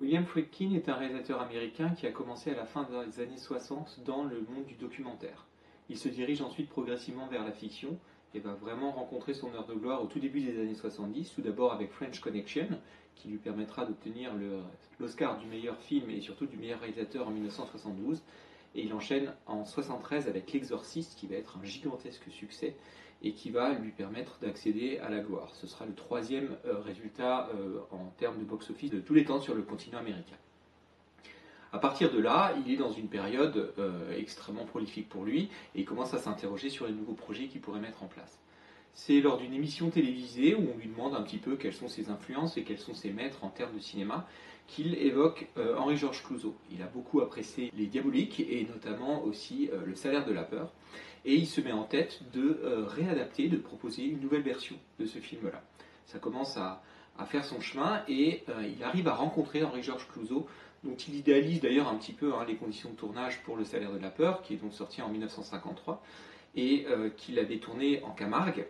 William Friedkin est un réalisateur américain qui a commencé à la fin des années 60 dans le monde du documentaire. Il se dirige ensuite progressivement vers la fiction et va vraiment rencontrer son heure de gloire au tout début des années 70, tout d'abord avec French Connection, qui lui permettra d'obtenir l'Oscar du meilleur film et surtout du meilleur réalisateur en 1972. Et il enchaîne en 73 avec L'Exorciste, qui va être un gigantesque succès et qui va lui permettre d'accéder à la gloire. Ce sera le troisième résultat en termes de box-office de tous les temps sur le continent américain. À partir de là, il est dans une période extrêmement prolifique pour lui et il commence à s'interroger sur les nouveaux projets qu'il pourrait mettre en place. C'est lors d'une émission télévisée où on lui demande un petit peu quelles sont ses influences et quels sont ses maîtres en termes de cinéma qu'il évoque Henri-Georges Clouzot. Il a beaucoup apprécié Les Diaboliques et notamment aussi Le Salaire de la peur. Et il se met en tête de réadapter, de proposer une nouvelle version de ce film-là. Ça commence à faire son chemin et il arrive à rencontrer Henri-Georges Clouzot, dont il idéalise d'ailleurs un petit peu les conditions de tournage pour Le Salaire de la peur, qui est donc sorti en 1953, et qu'il avait tourné en Camargue.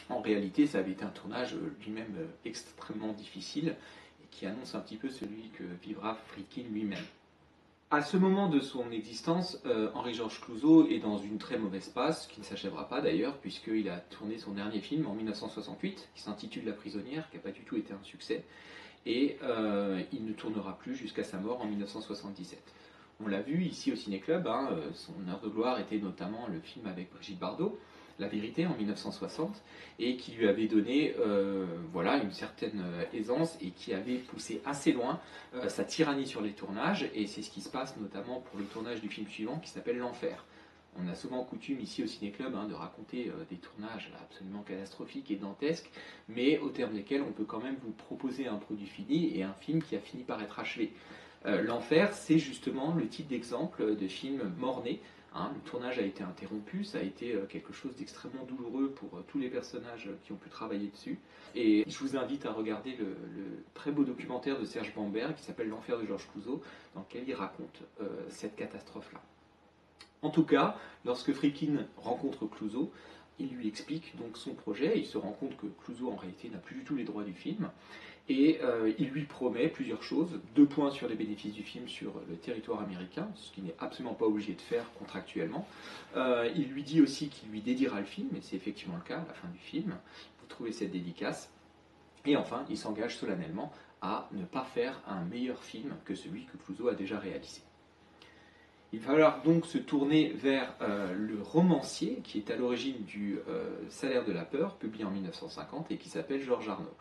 En réalité, ça avait été un tournage lui-même extrêmement difficile et qui annonce un petit peu celui que vivra Friedkin lui-même. À ce moment de son existence, Henri-Georges Clouzot est dans une très mauvaise passe, qui ne s'achèvera pas d'ailleurs, puisqu'il a tourné son dernier film en 1968, qui s'intitule La prisonnière, qui n'a pas du tout été un succès, et il ne tournera plus jusqu'à sa mort en 1977. On l'a vu ici au Ciné Club, son heure de gloire était notamment le film avec Brigitte Bardot, La Vérité en 1960, et qui lui avait donné une certaine aisance et qui avait poussé assez loin sa tyrannie sur les tournages, et c'est ce qui se passe notamment pour le tournage du film suivant qui s'appelle L'Enfer. On a souvent coutume ici au Ciné Club de raconter des tournages absolument catastrophiques et dantesques, mais au terme desquels on peut quand même vous proposer un produit fini et un film qui a fini par être achevé. L'Enfer, c'est justement le type d'exemple de film mort-né. Le tournage a été interrompu, ça a été quelque chose d'extrêmement douloureux pour tous les personnages qui ont pu travailler dessus. Et je vous invite à regarder le très beau documentaire de Serge Bamberg qui s'appelle L'Enfer de Georges Clouzot, dans lequel il raconte cette catastrophe-là. En tout cas, lorsque Friedkin rencontre Clouzot, il lui explique donc son projet, il se rend compte que Clouzot en réalité n'a plus du tout les droits du film, et il lui promet plusieurs choses, 2 points sur les bénéfices du film sur le territoire américain, ce qu'il n'est absolument pas obligé de faire contractuellement. Il lui dit aussi qu'il lui dédiera le film, et c'est effectivement le cas à la fin du film, vous trouvez cette dédicace, et enfin il s'engage solennellement à ne pas faire un meilleur film que celui que Clouzot a déjà réalisé. Il va falloir donc se tourner vers le romancier qui est à l'origine du Salaire de la peur, publié en 1950 et qui s'appelle Georges Arnaud.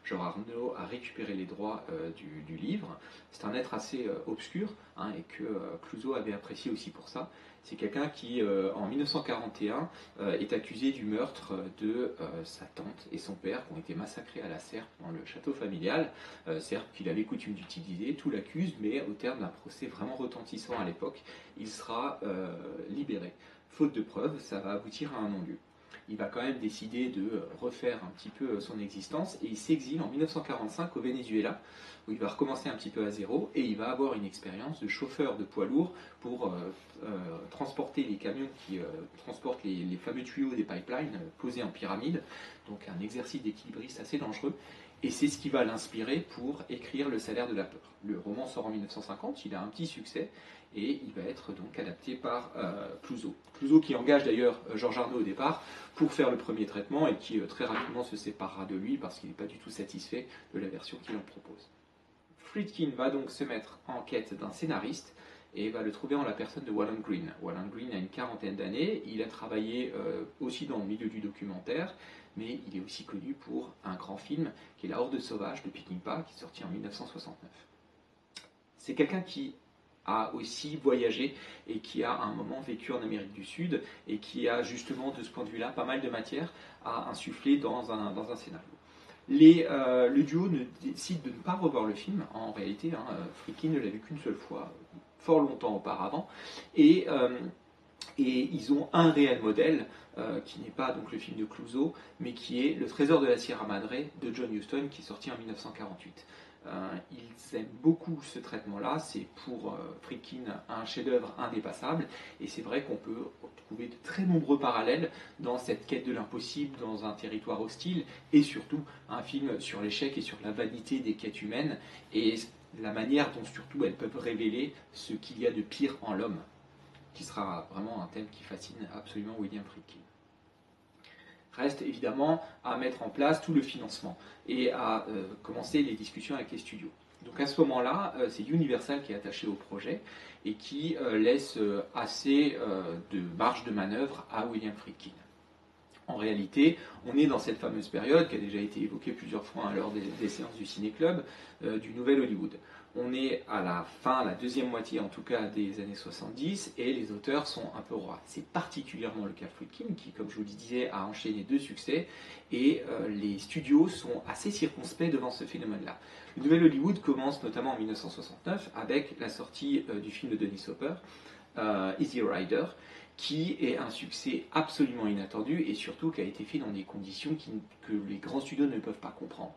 Georges Arnaud a récupéré les droits du livre. C'est un être assez obscur et que Clouzot avait apprécié aussi pour ça. C'est quelqu'un qui, en 1941, est accusé du meurtre de sa tante et son père qui ont été massacrés à la serpe dans le château familial. Serpe qu'il avait coutume d'utiliser, tout l'accuse, mais au terme d'un procès vraiment retentissant à l'époque, il sera libéré. Faute de preuves, ça va aboutir à un non-lieu. Il va quand même décider de refaire un petit peu son existence et il s'exile en 1945 au Venezuela où il va recommencer un petit peu à zéro et il va avoir une expérience de chauffeur de poids lourd pour transporter les camions qui transportent les fameux tuyaux des pipelines posés en pyramide, donc un exercice d'équilibriste assez dangereux. Et c'est ce qui va l'inspirer pour écrire Le Salaire de la peur. Le roman sort en 1950, il a un petit succès, et il va être donc adapté par Clouzot. Clouzot qui engage d'ailleurs Georges Arnaud au départ pour faire le premier traitement, et qui très rapidement se séparera de lui parce qu'il n'est pas du tout satisfait de la version qu'il en propose. Friedkin va donc se mettre en quête d'un scénariste, et va le trouver en la personne de Wallen Green. Wallen Green a une 40aine d'années, il a travaillé aussi dans le milieu du documentaire, mais il est aussi connu pour un grand film qui est La Horde sauvage de Peckinpah, qui est sorti en 1969. C'est quelqu'un qui a aussi voyagé et qui a à un moment vécu en Amérique du Sud et qui a justement de ce point de vue-là pas mal de matière à insuffler dans un scénario. Le duo décide de ne pas revoir le film, en réalité, Friedkin ne l'a vu qu'une seule fois, fort longtemps auparavant, et ils ont un réel modèle, qui n'est pas donc le film de Clouzot, mais qui est Le Trésor de la Sierra Madre de John Huston, qui est sorti en 1948. Ils aiment beaucoup ce traitement-là, c'est pour Friedkin un chef-d'œuvre indépassable, et c'est vrai qu'on peut trouver de très nombreux parallèles dans cette quête de l'impossible, dans un territoire hostile, et surtout un film sur l'échec et sur la vanité des quêtes humaines, et la manière dont surtout elles peuvent révéler ce qu'il y a de pire en l'homme, qui sera vraiment un thème qui fascine absolument William Friedkin. Reste évidemment à mettre en place tout le financement et à commencer les discussions avec les studios. Donc à ce moment-là, c'est Universal qui est attaché au projet et qui laisse assez de marge de manœuvre à William Friedkin. En réalité, on est dans cette fameuse période qui a déjà été évoquée plusieurs fois lors des séances du Ciné-Club du Nouvel Hollywood. On est à la fin, la deuxième moitié en tout cas des années 70 et les auteurs sont un peu rois. C'est particulièrement le cas de Friedkin qui, comme je vous le disais, a enchaîné 2 succès et les studios sont assez circonspects devant ce phénomène-là. Le Nouvel Hollywood commence notamment en 1969 avec la sortie du film de Dennis Hopper, Easy Rider, qui est un succès absolument inattendu et surtout qui a été fait dans des conditions que les grands studios ne peuvent pas comprendre.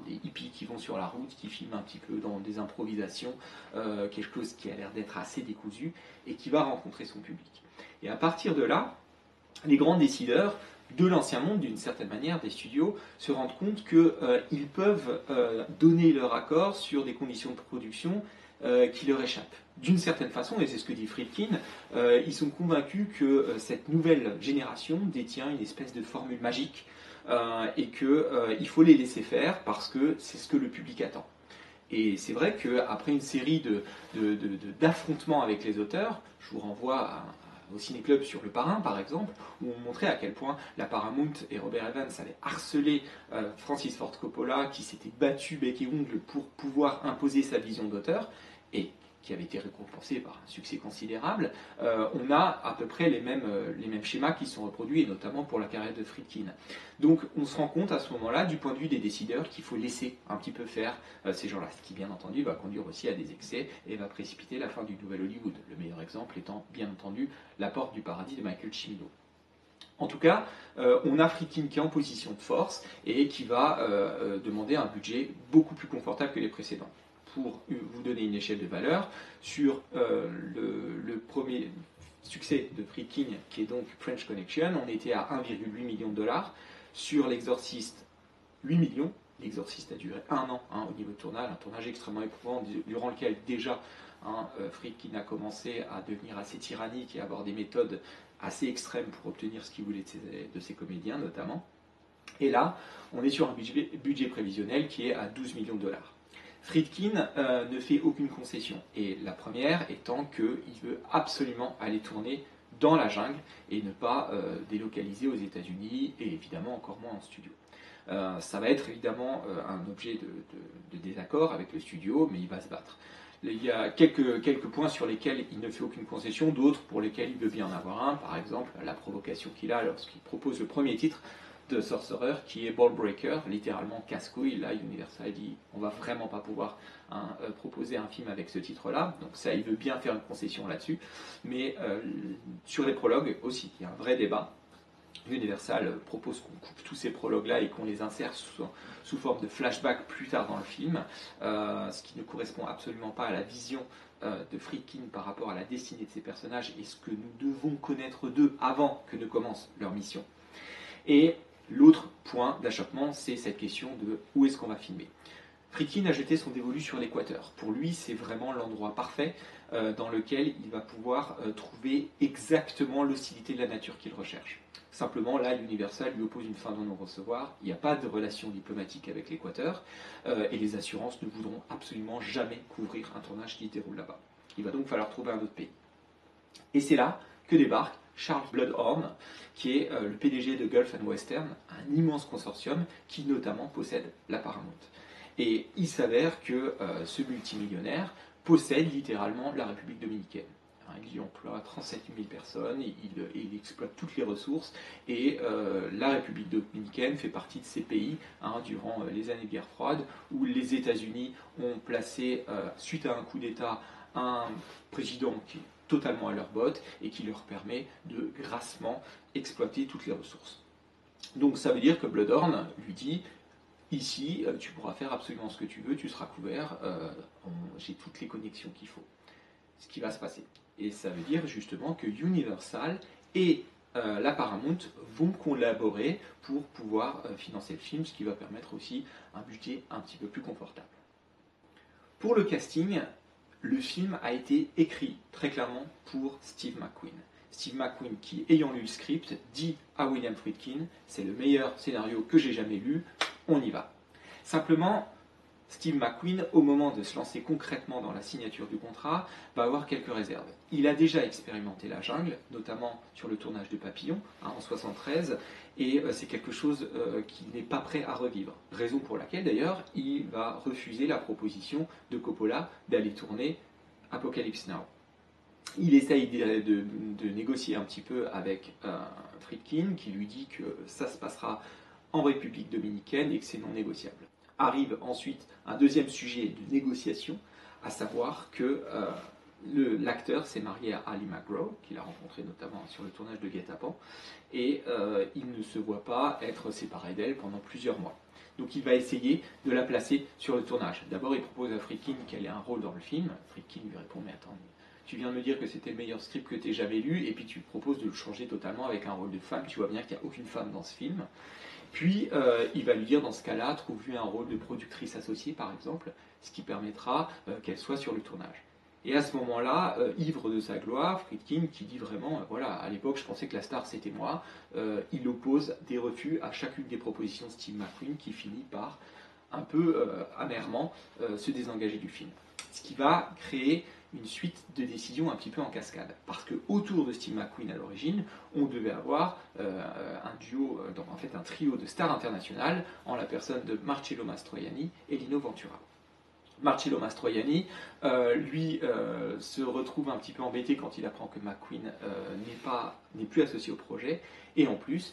Des hippies qui vont sur la route, qui filment un petit peu dans des improvisations, quelque chose qui a l'air d'être assez décousu et qui va rencontrer son public. Et à partir de là, les grands décideurs de l'ancien monde, d'une certaine manière, des studios, se rendent compte qu'ils peuvent donner leur accord sur des conditions de production qui leur échappent. D'une certaine façon, et c'est ce que dit Friedkin, ils sont convaincus que cette nouvelle génération détient une espèce de formule magique et qu'il faut les laisser faire parce que c'est ce que le public attend. Et c'est vrai qu'après une série d'affrontements avec les auteurs, je vous renvoie au Ciné-Club sur Le Parrain par exemple, où on montrait à quel point la Paramount et Robert Evans avaient harcelé Francis Ford Coppola, qui s'était battu bec et ongle pour pouvoir imposer sa vision d'auteur, et qui avait été récompensé par un succès considérable, on a à peu près les mêmes schémas qui sont reproduits, et notamment pour la carrière de Friedkin. Donc on se rend compte à ce moment-là, du point de vue des décideurs, qu'il faut laisser un petit peu faire ces gens-là, ce qui bien entendu va conduire aussi à des excès et va précipiter la fin du Nouvel Hollywood. Le meilleur exemple étant bien entendu La Porte du Paradis de Michael Cimino. En tout cas, on a Friedkin qui est en position de force et qui va demander un budget beaucoup plus confortable que les précédents. Pour vous donner une échelle de valeur, sur le premier succès de Friedkin, qui est donc French Connection, on était à 1,8 million de dollars. Sur L'Exorciste, 8 millions. L'Exorciste a duré 1 an au niveau de tournage, un tournage extrêmement éprouvant, durant lequel déjà Friedkin a commencé à devenir assez tyrannique et à avoir des méthodes assez extrêmes pour obtenir ce qu'il voulait de ses comédiens notamment. Et là, on est sur un budget prévisionnel qui est à 12 millions de dollars. Friedkin ne fait aucune concession, et la première étant qu'il veut absolument aller tourner dans la jungle et ne pas délocaliser aux États-Unis et évidemment encore moins en studio. Ça va être évidemment un objet de désaccord avec le studio, mais il va se battre. Il y a quelques points sur lesquels il ne fait aucune concession, d'autres pour lesquels il veut bien en avoir un, par exemple la provocation qu'il a lorsqu'il propose le premier titre de Sorcerer, qui est Ball Breaker, littéralement casse-couille. Là, Universal dit on va vraiment pas pouvoir proposer un film avec ce titre-là, donc ça, il veut bien faire une concession là-dessus, mais sur les prologues aussi, il y a un vrai débat. Universal propose qu'on coupe tous ces prologues-là et qu'on les insère sous forme de flashback plus tard dans le film, ce qui ne correspond absolument pas à la vision de Friedkin par rapport à la destinée de ces personnages et ce que nous devons connaître d'eux avant que ne commence leur mission. Et l'autre point d'achoppement, c'est cette question de où est-ce qu'on va filmer. Friedkin a jeté son dévolu sur l'Équateur. Pour lui, c'est vraiment l'endroit parfait dans lequel il va pouvoir trouver exactement l'hostilité de la nature qu'il recherche. Simplement, là, Universal lui oppose une fin de non-recevoir. Il n'y a pas de relation diplomatique avec l'Équateur et les assurances ne voudront absolument jamais couvrir un tournage qui se déroule là-bas. Il va donc falloir trouver un autre pays. Et c'est là que débarque Charles Bloodhorn, qui est le PDG de Gulf and Western, un immense consortium qui notamment possède la Paramount. Et il s'avère que ce multimillionnaire possède littéralement la République dominicaine. Il y emploie 37 000 personnes, il exploite toutes les ressources, et la République dominicaine fait partie de ces pays durant les années de guerre froide, où les États-Unis ont placé, suite à un coup d'État, un président qui est totalement à leur botte et qui leur permet de grassement exploiter toutes les ressources. Donc ça veut dire que Bloodhorn lui dit: ici, tu pourras faire absolument ce que tu veux, tu seras couvert, j'ai toutes les connexions qu'il faut. Ce qui va se passer. Et ça veut dire justement que Universal et la Paramount vont collaborer pour pouvoir financer le film, ce qui va permettre aussi un budget un petit peu plus confortable. Pour le casting, le film a été écrit très clairement pour Steve McQueen. Steve McQueen qui, ayant lu le script, dit à William Friedkin, c'est le meilleur scénario que j'ai jamais lu, on y va. Simplement, Steve McQueen, au moment de se lancer concrètement dans la signature du contrat, va avoir quelques réserves. Il a déjà expérimenté la jungle, notamment sur le tournage de Papillon, en 1973, et c'est quelque chose qui n'est pas prêt à revivre. Raison pour laquelle, d'ailleurs, il va refuser la proposition de Coppola d'aller tourner Apocalypse Now. Il essaye de négocier un petit peu avec Friedkin, qui lui dit que ça se passera en République dominicaine et que c'est non négociable. Arrive ensuite un deuxième sujet de négociation, à savoir que l'acteur s'est marié à Ali McGraw, qu'il a rencontré notamment sur le tournage de Guet-apens, et il ne se voit pas être séparé d'elle pendant plusieurs mois. Donc il va essayer de la placer sur le tournage. D'abord il propose à Friedkin qu'elle ait un rôle dans le film. Friedkin lui répond mais attends, tu viens de me dire que c'était le meilleur script que tu aies jamais lu, et puis tu proposes de le changer totalement avec un rôle de femme, tu vois bien qu'il n'y a aucune femme dans ce film. Puis il va lui dire dans ce cas-là, trouve-lui un rôle de productrice associée par exemple, ce qui permettra qu'elle soit sur le tournage. Et à ce moment-là, ivre de sa gloire, Friedkin qui dit vraiment, voilà, à l'époque je pensais que la star c'était moi, il oppose des refus à chacune des propositions de Steve McQueen qui finit par un peu amèrement se désengager du film. Ce qui va créer une suite de décisions un petit peu en cascade. Parce que autour de Steve McQueen à l'origine, on devait avoir un duo, en fait un trio de stars internationales en la personne de Marcello Mastroianni et Lino Ventura. Marcello Mastroianni, lui, se retrouve un petit peu embêté quand il apprend que McQueen n'est plus associé au projet, et en plus,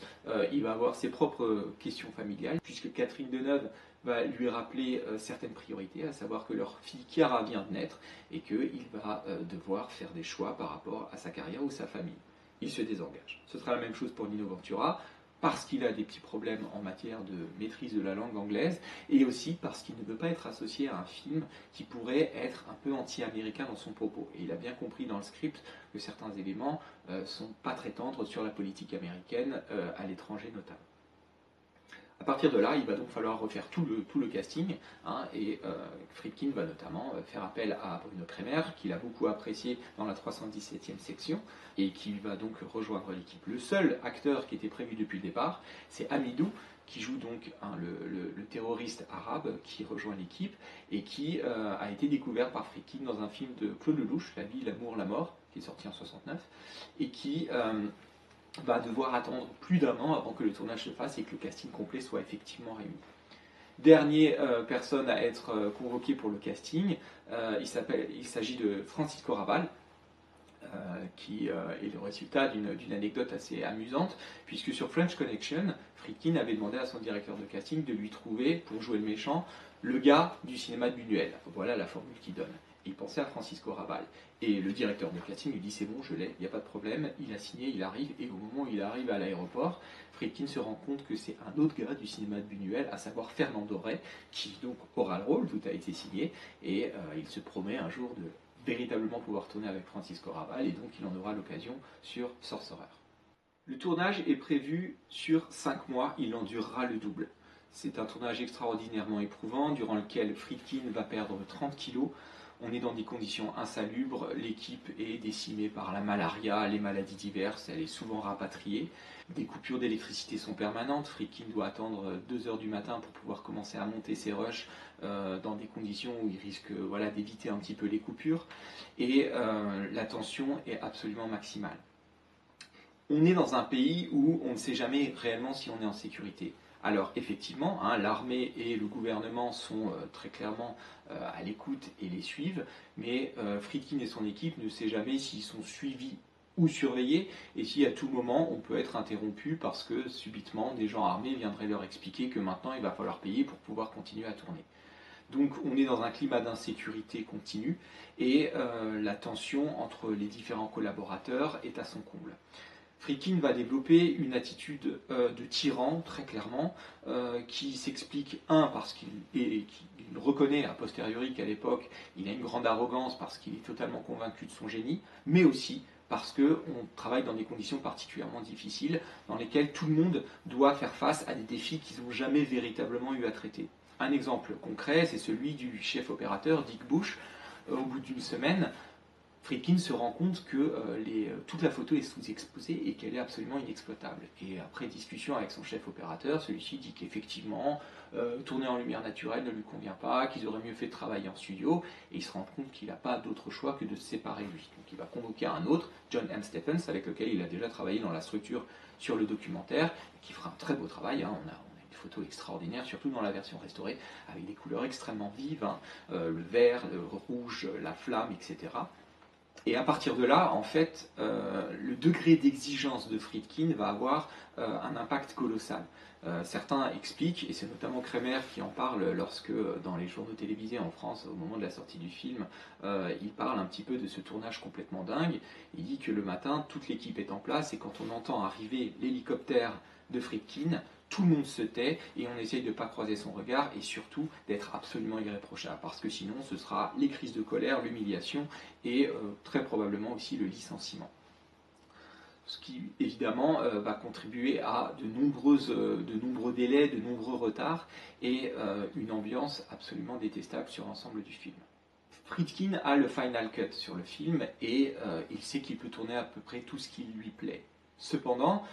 il va avoir ses propres questions familiales, puisque Catherine Deneuve va lui rappeler certaines priorités, à savoir que leur fille Chiara vient de naître, et qu'il va devoir faire des choix par rapport à sa carrière ou sa famille. Il se désengage. Ce sera la même chose pour Lino Ventura, parce qu'il a des petits problèmes en matière de maîtrise de la langue anglaise, et aussi parce qu'il ne veut pas être associé à un film qui pourrait être un peu anti-américain dans son propos. Et il a bien compris dans le script que certains éléments sont pas très tendres sur la politique américaine, à l'étranger notamment. À partir de là, il va donc falloir refaire tout le casting, et Friedkin va notamment faire appel à Bruno Kremer, qu'il a beaucoup apprécié dans la 317e section, et qui va donc rejoindre l'équipe. Le seul acteur qui était prévu depuis le départ, c'est Hamidou, qui joue donc le terroriste arabe qui rejoint l'équipe, et qui a été découvert par Friedkin dans un film de Claude Lelouch, La vie, l'amour, la mort, qui est sorti en 69, et qui va devoir attendre plus d'un an avant que le tournage se fasse et que le casting complet soit effectivement réuni. Dernière personne à être convoquée pour le casting, il s'agit de Francisco Rabal, qui est le résultat d'une anecdote assez amusante, puisque sur French Connection, Friedkin avait demandé à son directeur de casting de lui trouver, pour jouer le méchant, le gars du cinéma de Buñuel. Voilà la formule qu'il donne. Il pensait à Francisco Rabal. Et le directeur de casting lui dit c'est bon, je l'ai, il n'y a pas de problème, il a signé, il arrive, et au moment où il arrive à l'aéroport, Friedkin se rend compte que c'est un autre gars du cinéma de Buñuel, à savoir Fernando Rey, qui donc aura le rôle, tout a été signé, et il se promet un jour de véritablement pouvoir tourner avec Francisco Rabal, et donc il en aura l'occasion sur Sorcerer. Le tournage est prévu sur 5 mois, il en durera le double. C'est un tournage extraordinairement éprouvant, durant lequel Friedkin va perdre 30 kilos. On est dans des conditions insalubres, l'équipe est décimée par la malaria, les maladies diverses, elle est souvent rapatriée. Des coupures d'électricité sont permanentes, Friedkin doit attendre 2 heures du matin pour pouvoir commencer à monter ses rushs dans des conditions où il risque d'éviter un petit peu les coupures. Et la tension est absolument maximale. On est dans un pays où on ne sait jamais réellement si on est en sécurité. Alors effectivement, l'armée et le gouvernement sont très clairement à l'écoute et les suivent, mais Friedkin et son équipe ne savent jamais s'ils sont suivis ou surveillés, et si à tout moment on peut être interrompu parce que subitement des gens armés viendraient leur expliquer que maintenant il va falloir payer pour pouvoir continuer à tourner. Donc on est dans un climat d'insécurité continue, et la tension entre les différents collaborateurs est à son comble. Friedkin va développer une attitude de tyran, très clairement, qui s'explique, parce qu'il reconnaît a posteriori qu'à l'époque, il a une grande arrogance parce qu'il est totalement convaincu de son génie, mais aussi parce qu'on travaille dans des conditions particulièrement difficiles, dans lesquelles tout le monde doit faire face à des défis qu'ils n'ont jamais véritablement eu à traiter. Un exemple concret, c'est celui du chef opérateur Dick Bush. Au bout d'une semaine, Friedkin se rend compte que toute la photo est sous-exposée et qu'elle est absolument inexploitable. Et après discussion avec son chef opérateur, celui-ci dit qu'effectivement, tourner en lumière naturelle ne lui convient pas, qu'ils auraient mieux fait de travailler en studio, et il se rend compte qu'il n'a pas d'autre choix que de se séparer lui. Donc il va convoquer un autre, John M. Stephens, avec lequel il a déjà travaillé dans la structure sur le documentaire, qui fera un très beau travail. On a une photo extraordinaire, surtout dans la version restaurée, avec des couleurs extrêmement vives, le vert, le rouge, la flamme, etc. Et à partir de là, en fait, le degré d'exigence de Friedkin va avoir un impact colossal. Certains expliquent, et c'est notamment Kremer qui en parle lorsque, dans les journaux télévisés en France, au moment de la sortie du film, il parle un petit peu de ce tournage complètement dingue. Il dit que le matin, toute l'équipe est en place, et quand on entend arriver l'hélicoptère de Friedkin, tout le monde se tait et on essaye de ne pas croiser son regard et surtout d'être absolument irréprochable parce que sinon ce sera les crises de colère, l'humiliation et très probablement aussi le licenciement. Ce qui évidemment va contribuer à de nombreux délais, de nombreux retards et une ambiance absolument détestable sur l'ensemble du film. Friedkin a le final cut sur le film et il sait qu'il peut tourner à peu près tout ce qui lui plaît. Cependant,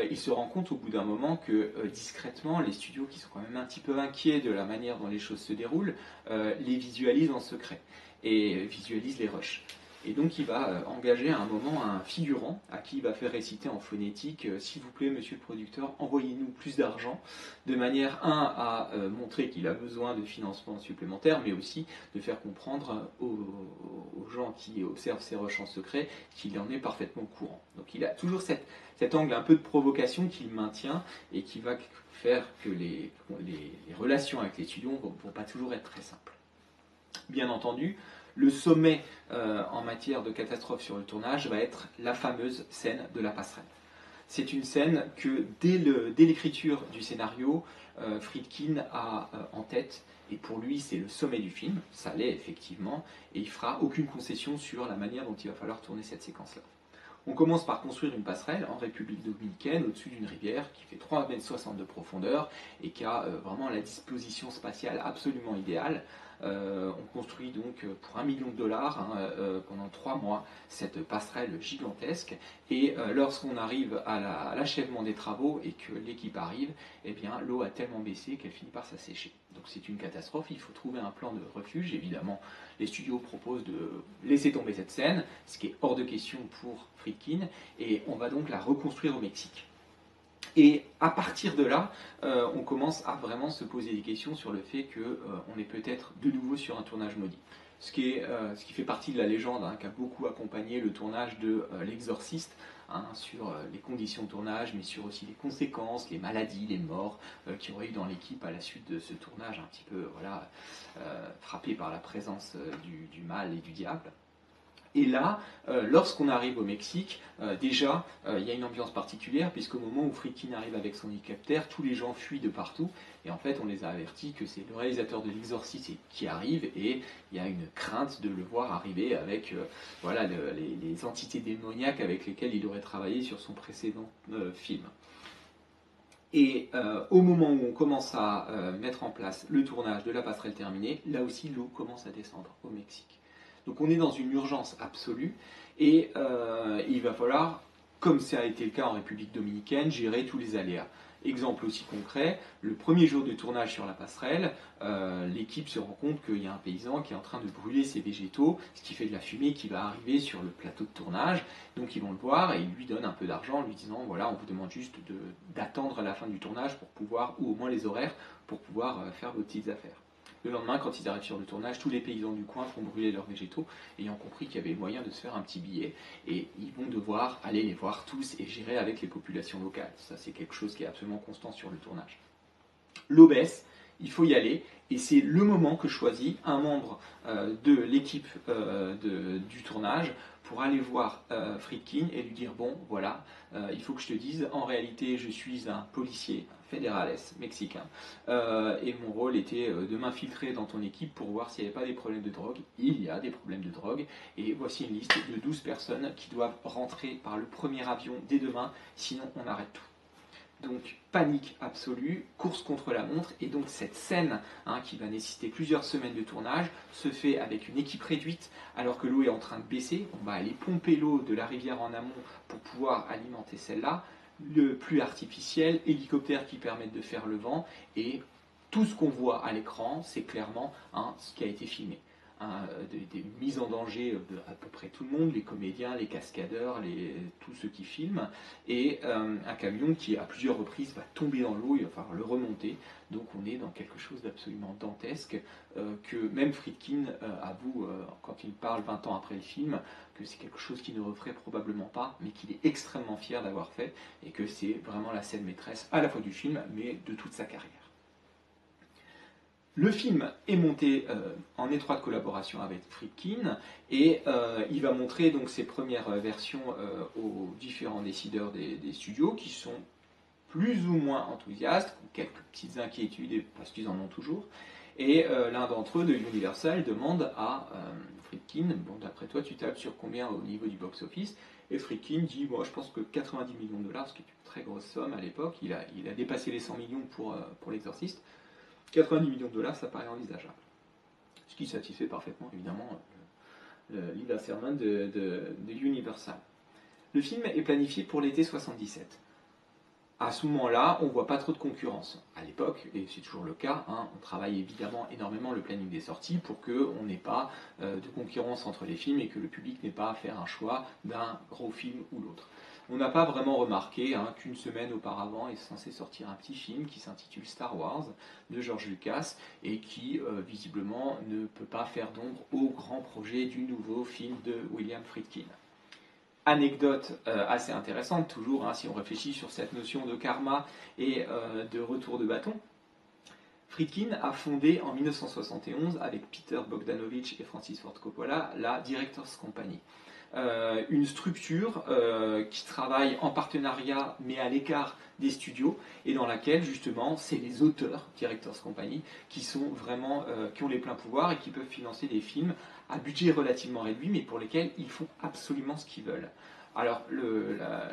il se rend compte au bout d'un moment que discrètement, les studios qui sont quand même un petit peu inquiets de la manière dont les choses se déroulent, les visualisent en secret et visualisent les rushs. Et donc il va engager à un moment un figurant à qui il va faire réciter en phonétique s'il vous plaît monsieur le producteur, envoyez-nous plus d'argent, de manière à montrer qu'il a besoin de financement supplémentaire, mais aussi de faire comprendre aux gens qui observent ces rushs en secret qu'il en est parfaitement au courant. Donc il a toujours cet angle un peu de provocation qu'il maintient et qui va faire que les relations avec les studios ne vont pas toujours être très simples. Bien entendu, le sommet en matière de catastrophe sur le tournage va être la fameuse scène de la passerelle. C'est une scène que dès l'écriture du scénario, Friedkin a en tête, et pour lui c'est le sommet du film, ça l'est effectivement, et il fera aucune concession sur la manière dont il va falloir tourner cette séquence-là. On commence par construire une passerelle en République dominicaine au-dessus d'une rivière qui fait 3,60 m de profondeur et qui a vraiment la disposition spatiale absolument idéale. On construit donc pour $1 million pendant 3 mois cette passerelle gigantesque et lorsqu'on arrive à l'achèvement des travaux et que l'équipe arrive, eh bien l'eau a tellement baissé qu'elle finit par s'assécher. Donc c'est une catastrophe, il faut trouver un plan de refuge. Évidemment, les studios proposent de laisser tomber cette scène, ce qui est hors de question pour Friedkin, et on va donc la reconstruire au Mexique. Et à partir de là, on commence à vraiment se poser des questions sur le fait qu'on est peut-être de nouveau sur un tournage maudit. Ce qui fait partie de la légende qui a beaucoup accompagné le tournage de L'Exorciste, sur les conditions de tournage, mais sur aussi les conséquences, les maladies, les morts qu'il y aurait eu dans l'équipe à la suite de ce tournage un petit peu frappé par la présence du mal et du diable. Et là, lorsqu'on arrive au Mexique, déjà, il y a une ambiance particulière, puisqu'au moment où Friedkin arrive avec son hélicoptère, tous les gens fuient de partout, et en fait, on les a avertis que c'est le réalisateur de L'Exorciste qui arrive, et il y a une crainte de le voir arriver avec les entités démoniaques avec lesquelles il aurait travaillé sur son précédent film. Et au moment où on commence à mettre en place le tournage de la passerelle terminée, là aussi, l'eau commence à descendre au Mexique. Donc on est dans une urgence absolue et il va falloir, comme ça a été le cas en République dominicaine, gérer tous les aléas. Exemple aussi concret, le premier jour de tournage sur la passerelle, l'équipe se rend compte qu'il y a un paysan qui est en train de brûler ses végétaux, ce qui fait de la fumée qui va arriver sur le plateau de tournage. Donc ils vont le voir et ils lui donnent un peu d'argent en lui disant voilà, on vous demande juste d'attendre la fin du tournage pour pouvoir, ou au moins les horaires, pour pouvoir faire vos petites affaires. Le lendemain, quand ils arrivent sur le tournage, tous les paysans du coin font brûler leurs végétaux, ayant compris qu'il y avait moyen de se faire un petit billet, et ils vont devoir aller les voir tous et gérer avec les populations locales. Ça, c'est quelque chose qui est absolument constant sur le tournage. L'eau baisse, il faut y aller, et c'est le moment que choisit un membre de l'équipe du tournage pour aller voir Friedkin et lui dire bon, voilà, il faut que je te dise, en réalité, je suis un policier fédérales mexicain, et mon rôle était de m'infiltrer dans ton équipe pour voir s'il n'y avait pas des problèmes de drogue. Il y a des problèmes de drogue, et voici une liste de 12 personnes qui doivent rentrer par le premier avion dès demain, sinon on arrête tout. Donc panique absolue, course contre la montre, et donc cette scène qui va nécessiter plusieurs semaines de tournage se fait avec une équipe réduite alors que l'eau est en train de baisser. On va aller pomper l'eau de la rivière en amont pour pouvoir alimenter celle-là, le pluie artificielle, hélicoptères qui permettent de faire le vent, et tout ce qu'on voit à l'écran, c'est clairement ce qui a été filmé. Des mises en danger de à peu près tout le monde, les comédiens, les cascadeurs, tous ceux qui filment, et un camion qui à plusieurs reprises va tomber dans l'eau, il va falloir le remonter, donc on est dans quelque chose d'absolument dantesque, que même Friedkin avoue quand il parle 20 ans après le film, que c'est quelque chose qu'il ne referait probablement pas, mais qu'il est extrêmement fier d'avoir fait, et que c'est vraiment la scène maîtresse à la fois du film, mais de toute sa carrière. Le film est monté en étroite collaboration avec Friedkin, et il va montrer donc ses premières versions aux différents décideurs des studios qui sont plus ou moins enthousiastes, ont quelques petites inquiétudes parce qu'ils en ont toujours. Et l'un d'entre eux, de Universal, demande à Friedkin, bon, d'après toi, tu tapes sur combien au niveau du box-office? Et Friedkin dit, bon, je pense que 90 millions de dollars, ce qui est une très grosse somme à l'époque, il a dépassé les 100 millions pour l'Exorciste. 90 millions de dollars, ça paraît envisageable. Ce qui satisfait parfaitement, évidemment, l'Ida Sermon de Universal. Le film est planifié pour l'été 77. À ce moment-là, on ne voit pas trop de concurrence. À l'époque, et c'est toujours le cas, on travaille évidemment énormément le planning des sorties pour qu'on n'ait pas de concurrence entre les films et que le public n'ait pas à faire un choix d'un gros film ou l'autre. On n'a pas vraiment remarqué qu'une semaine auparavant est censé sortir un petit film qui s'intitule Star Wars de George Lucas et qui visiblement ne peut pas faire d'ombre au grand projet du nouveau film de William Friedkin. Anecdote assez intéressante, toujours, si on réfléchit sur cette notion de karma et de retour de bâton. Friedkin a fondé en 1971, avec Peter Bogdanovich et Francis Ford Coppola, la Directors Company. Une structure qui travaille en partenariat mais à l'écart des studios et dans laquelle justement c'est les auteurs, Directors Company, qui sont vraiment qui ont les pleins pouvoirs et qui peuvent financer des films à budget relativement réduit mais pour lesquels ils font absolument ce qu'ils veulent. Alors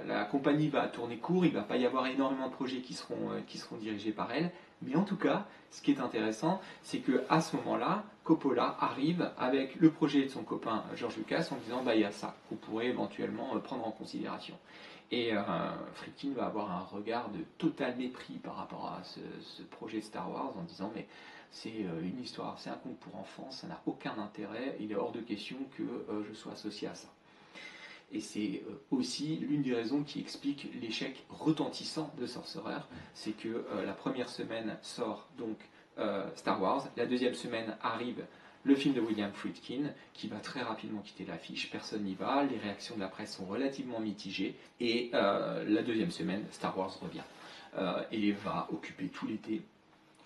la compagnie va tourner court, il ne va pas y avoir énormément de projets qui seront dirigés par elle, mais en tout cas, ce qui est intéressant, c'est qu'à ce moment-là, Coppola arrive avec le projet de son copain George Lucas en disant il y a ça, vous pourrez éventuellement prendre en considération. Et Friedkin va avoir un regard de total mépris par rapport à ce projet Star Wars en disant mais c'est une histoire, c'est un conte pour enfants, ça n'a aucun intérêt, il est hors de question que je sois associé à ça. Et c'est aussi l'une des raisons qui explique l'échec retentissant de Sorcerer, c'est que la première semaine sort donc Star Wars, la deuxième semaine arrive le film de William Friedkin, qui va très rapidement quitter l'affiche, personne n'y va, les réactions de la presse sont relativement mitigées, et la deuxième semaine, Star Wars revient, et va occuper tout l'été,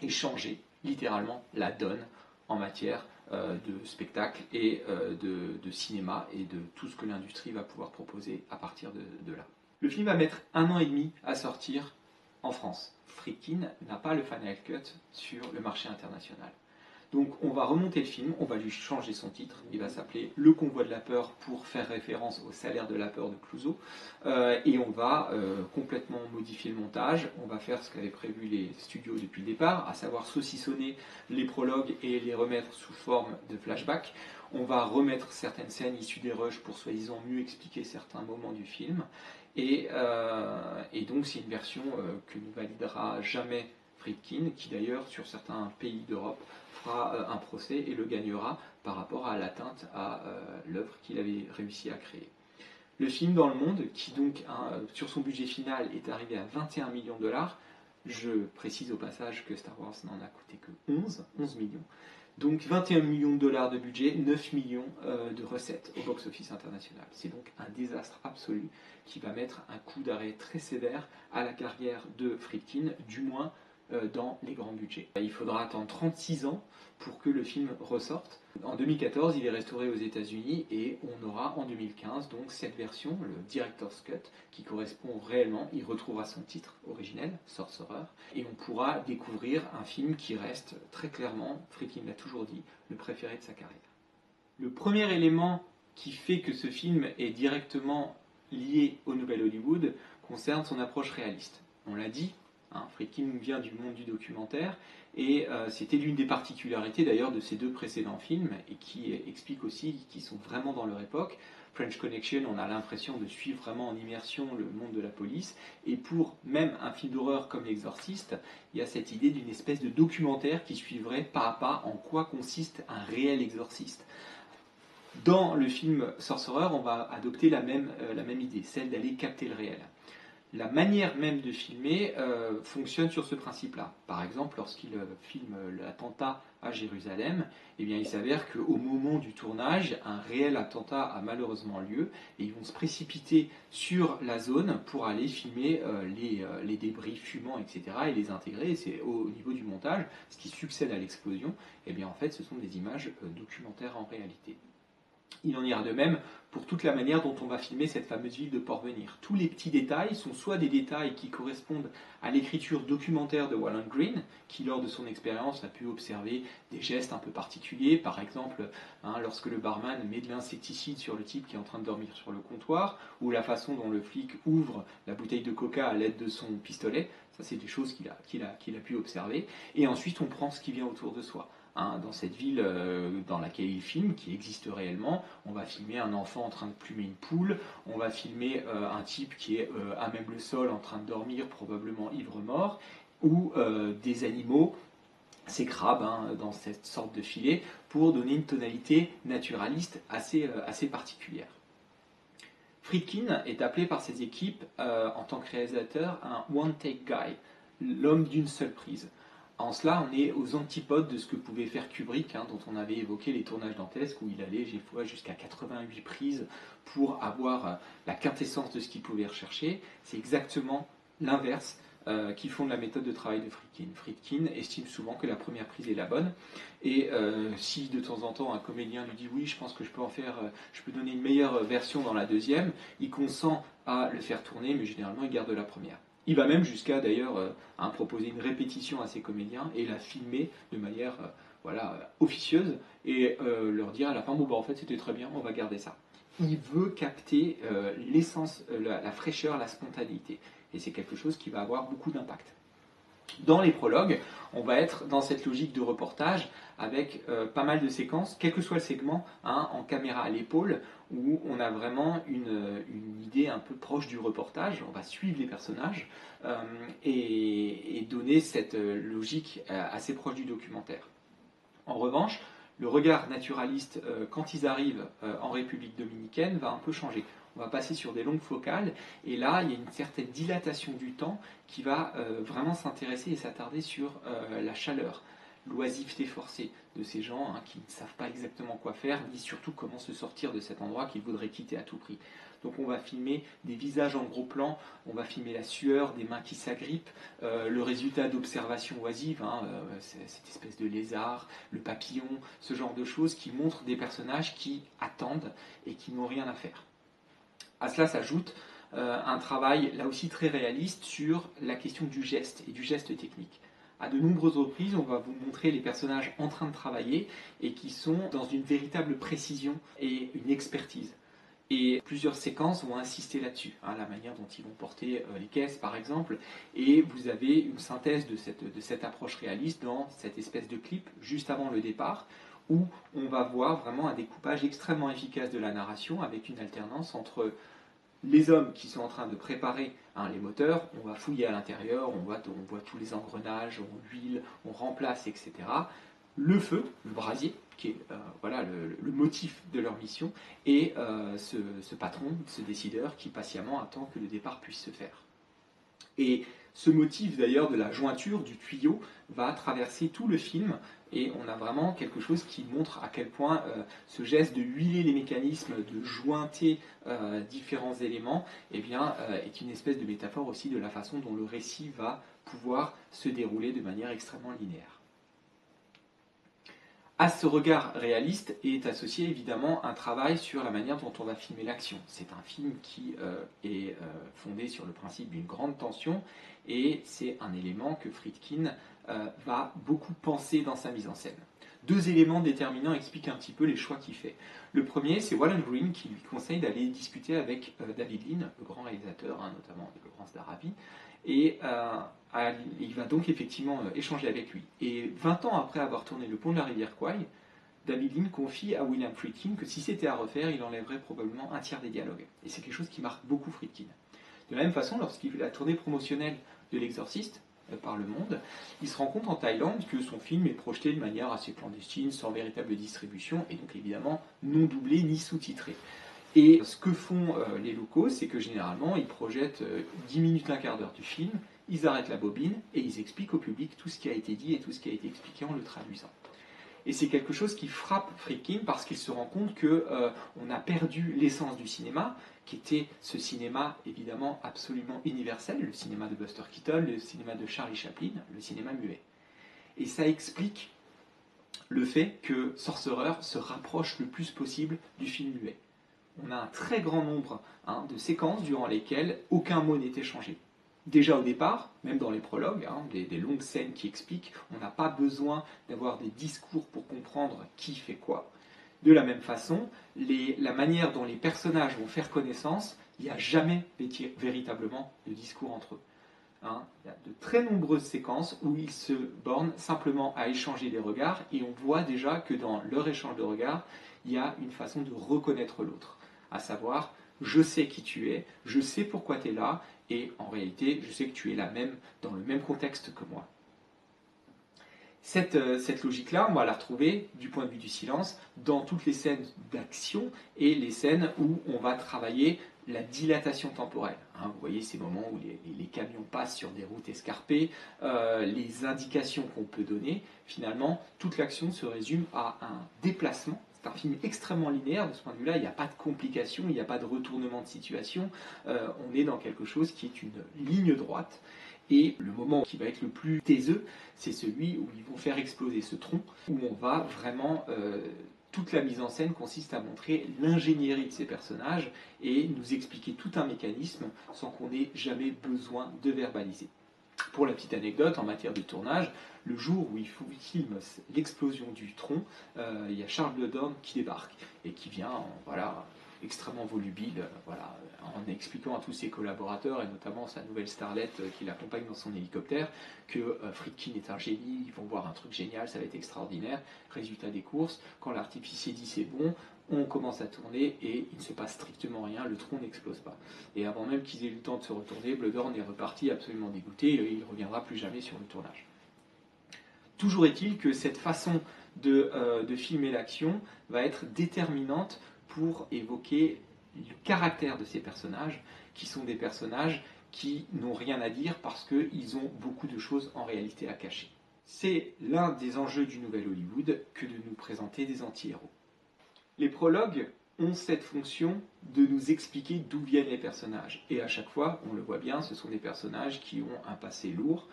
et changer littéralement la donne en matière de spectacle et de cinéma et de tout ce que l'industrie va pouvoir proposer à partir de là. Le film va mettre 1 an et demi à sortir en France. Friedkin n'a pas le Final Cut sur le marché international. Donc on va remonter le film, on va lui changer son titre, il va s'appeler Le Convoi de la Peur pour faire référence au Salaire de la Peur de Clouseau, et on va complètement modifier le montage, on va faire ce qu'avaient prévu les studios depuis le départ, à savoir saucissonner les prologues et les remettre sous forme de flashback. On va remettre certaines scènes issues des rushs pour soi-disant mieux expliquer certains moments du film, et donc c'est une version que ne validera jamais Friedkin, qui d'ailleurs sur certains pays d'Europe fera un procès et le gagnera par rapport à l'atteinte à l'œuvre qu'il avait réussi à créer. Le film dans le monde, qui donc sur son budget final est arrivé à 21 millions de dollars, je précise au passage que Star Wars n'en a coûté que 11 millions. Donc 21 millions de dollars de budget, 9 millions de recettes au box-office international. C'est donc un désastre absolu qui va mettre un coup d'arrêt très sévère à la carrière de Friedkin, du moins dans les grands budgets. Il faudra attendre 36 ans pour que le film ressorte. En 2014, il est restauré aux États-Unis et on aura en 2015 donc cette version, le Director's Cut, qui correspond réellement, il retrouvera son titre originel, Sorcerer, et on pourra découvrir un film qui reste très clairement, Friedkin l'a toujours dit, le préféré de sa carrière. Le premier élément qui fait que ce film est directement lié au Nouvel Hollywood concerne son approche réaliste. on l'a dit, hein, Friedkin vient du monde du documentaire, et c'était l'une des particularités d'ailleurs de ces deux précédents films, et qui explique aussi qu'ils sont vraiment dans leur époque. French Connection, on a l'impression de suivre vraiment en immersion le monde de la police, et pour même un film d'horreur comme L'Exorciste, il y a cette idée d'une espèce de documentaire qui suivrait pas à pas en quoi consiste un réel exorciste. Dans le film Sorcerer, on va adopter la même idée, celle d'aller capter le réel. La manière même de filmer fonctionne sur ce principe-là. Par exemple, lorsqu'il filme l'attentat à Jérusalem, eh bien, il s'avère qu'au moment du tournage, un réel attentat a malheureusement lieu et ils vont se précipiter sur la zone pour aller filmer les débris fumants, etc. et les intégrer. Et c'est au niveau du montage, ce qui succède à l'explosion, eh bien, en fait, ce sont des images documentaires en réalité. Il en ira de même pour toute la manière dont on va filmer cette fameuse ville de Port-Venir. Tous les petits détails sont soit des détails qui correspondent à l'écriture documentaire de Wallen Green, qui lors de son expérience a pu observer des gestes un peu particuliers, par exemple lorsque le barman met de l'insecticide sur le type qui est en train de dormir sur le comptoir, ou la façon dont le flic ouvre la bouteille de coca à l'aide de son pistolet. Ça, c'est des choses qu'il a pu observer. Et ensuite, on prend ce qui vient autour de soi. Dans cette ville dans laquelle il filme, qui existe réellement, on va filmer un enfant en train de plumer une poule, on va filmer un type qui est à même le sol en train de dormir, probablement ivre-mort, ou des animaux, ces crabes, dans cette sorte de filet, pour donner une tonalité naturaliste assez particulière. Friedkin est appelé par ses équipes en tant que réalisateur un one-take guy, l'homme d'une seule prise. En cela, on est aux antipodes de ce que pouvait faire Kubrick, dont on avait évoqué les tournages dantesques, où il allait jusqu'à 88 prises pour avoir la quintessence de ce qu'il pouvait rechercher. C'est exactement l'inverse qui fonde la méthode de travail de Friedkin. Friedkin estime souvent que la première prise est la bonne, et si de temps en temps un comédien lui dit oui, je pense que je peux donner une meilleure version dans la deuxième, il consent à le faire tourner, mais généralement il garde la première. Il va même jusqu'à d'ailleurs proposer une répétition à ses comédiens et la filmer de manière officieuse et leur dire à la fin bon, en fait c'était très bien, on va garder ça. Il veut capter l'essence, la fraîcheur, la spontanéité. Et c'est quelque chose qui va avoir beaucoup d'impact. Dans les prologues, on va être dans cette logique de reportage avec pas mal de séquences, quel que soit le segment, en caméra à l'épaule, où on a vraiment une idée un peu proche du reportage. On va suivre les personnages et donner cette logique assez proche du documentaire. En revanche, le regard naturaliste, quand ils arrivent en République dominicaine, va un peu changer. On va passer sur des longues focales, et là, il y a une certaine dilatation du temps qui va vraiment s'intéresser et s'attarder sur la chaleur, l'oisiveté forcée de ces gens qui ne savent pas exactement quoi faire, ni surtout comment se sortir de cet endroit qu'ils voudraient quitter à tout prix. Donc on va filmer des visages en gros plan, on va filmer la sueur, des mains qui s'agrippent, le résultat d'observation oisive, cette espèce de lézard, le papillon, ce genre de choses qui montrent des personnages qui attendent et qui n'ont rien à faire. À cela s'ajoute un travail là aussi très réaliste sur la question du geste et du geste technique. À de nombreuses reprises, on va vous montrer les personnages en train de travailler et qui sont dans une véritable précision et une expertise. Et plusieurs séquences vont insister là-dessus, la manière dont ils vont porter les caisses par exemple, et vous avez une synthèse de cette approche réaliste dans cette espèce de clip juste avant le départ, où on va voir vraiment un découpage extrêmement efficace de la narration avec une alternance entre les hommes qui sont en train de préparer les moteurs, on va fouiller à l'intérieur, on voit tous les engrenages, on huile, on remplace, etc. Le feu, le brasier, qui est le motif de leur mission, et ce patron, ce décideur qui patiemment attend que le départ puisse se faire. Et ce motif d'ailleurs de la jointure du tuyau va traverser tout le film, et on a vraiment quelque chose qui montre à quel point ce geste de huiler les mécanismes, de jointer différents éléments, est une espèce de métaphore aussi de la façon dont le récit va pouvoir se dérouler de manière extrêmement linéaire. À ce regard réaliste est associé évidemment un travail sur la manière dont on va filmer l'action. C'est un film qui est fondé sur le principe d'une grande tension, et c'est un élément que Friedkin va beaucoup penser dans sa mise en scène. Deux éléments déterminants expliquent un petit peu les choix qu'il fait. Le premier, c'est Wallen Green qui lui conseille d'aller discuter avec David Lean, le grand réalisateur, notamment de Laurence d'Arabie, et il va donc effectivement échanger avec lui. Et 20 ans après avoir tourné Le Pont de la rivière Kwai, David Lean confie à William Friedkin que si c'était à refaire, il enlèverait probablement un tiers des dialogues. Et c'est quelque chose qui marque beaucoup Friedkin. De la même façon, lorsqu'il fait la tournée promotionnelle de L'Exorciste par le monde, il se rend compte en Thaïlande que son film est projeté de manière assez clandestine, sans véritable distribution, et donc évidemment non doublé ni sous-titré. Et ce que font les locaux, c'est que généralement, ils projettent 10 minutes, un quart d'heure du film, ils arrêtent la bobine et ils expliquent au public tout ce qui a été dit et tout ce qui a été expliqué en le traduisant. Et c'est quelque chose qui frappe Friedkin parce qu'il se rend compte qu'on a perdu l'essence du cinéma, qui était ce cinéma évidemment absolument universel, le cinéma de Buster Keaton, le cinéma de Charlie Chaplin, le cinéma muet. Et ça explique le fait que Sorcerer se rapproche le plus possible du film muet. On a un très grand nombre de séquences durant lesquelles aucun mot n'est échangé. Déjà au départ, même dans les prologues, des longues scènes qui expliquent, on n'a pas besoin d'avoir des discours pour comprendre qui fait quoi. De la même façon, la manière dont les personnages vont faire connaissance, il n'y a jamais véritablement de discours entre eux. Il y a de très nombreuses séquences où ils se bornent simplement à échanger des regards et on voit déjà que dans leur échange de regards, il y a une façon de reconnaître l'autre. À savoir, je sais qui tu es, je sais pourquoi tu es là, et en réalité, je sais que tu es dans le même contexte que moi. Cette logique-là, on va la retrouver, du point de vue du silence, dans toutes les scènes d'action et les scènes où on va travailler la dilatation temporelle. Vous voyez ces moments où les camions passent sur des routes escarpées, les indications qu'on peut donner. Finalement, toute l'action se résume à un déplacement. C'est un film extrêmement linéaire, de ce point de vue-là, il n'y a pas de complications, il n'y a pas de retournement de situation. On est dans quelque chose qui est une ligne droite. Et le moment qui va être le plus taiseux, c'est celui où ils vont faire exploser ce tronc, où on va vraiment... toute la mise en scène consiste à montrer l'ingénierie de ces personnages et nous expliquer tout un mécanisme sans qu'on ait jamais besoin de verbaliser. Pour la petite anecdote, en matière de tournage, le jour où il filme l'explosion du tronc, il y a Charles Bluhdorn qui débarque et qui vient extrêmement volubile, en expliquant à tous ses collaborateurs, et notamment sa nouvelle starlette qui l'accompagne dans son hélicoptère, que Friedkin est un génie, ils vont voir un truc génial, ça va être extraordinaire. Résultat des courses, quand l'artificier dit c'est bon, on commence à tourner et il ne se passe strictement rien, le tronc n'explose pas. Et avant même qu'ils aient eu le temps de se retourner, Bluhdorn est reparti absolument dégoûté, et il ne reviendra plus jamais sur le tournage. Toujours est-il que cette façon de filmer l'action va être déterminante pour évoquer le caractère de ces personnages, qui sont des personnages qui n'ont rien à dire parce qu'ils ont beaucoup de choses en réalité à cacher. C'est l'un des enjeux du nouvel Hollywood que de nous présenter des anti-héros. Les prologues ont cette fonction de nous expliquer d'où viennent les personnages. Et à chaque fois, on le voit bien, ce sont des personnages qui ont un passé lourd.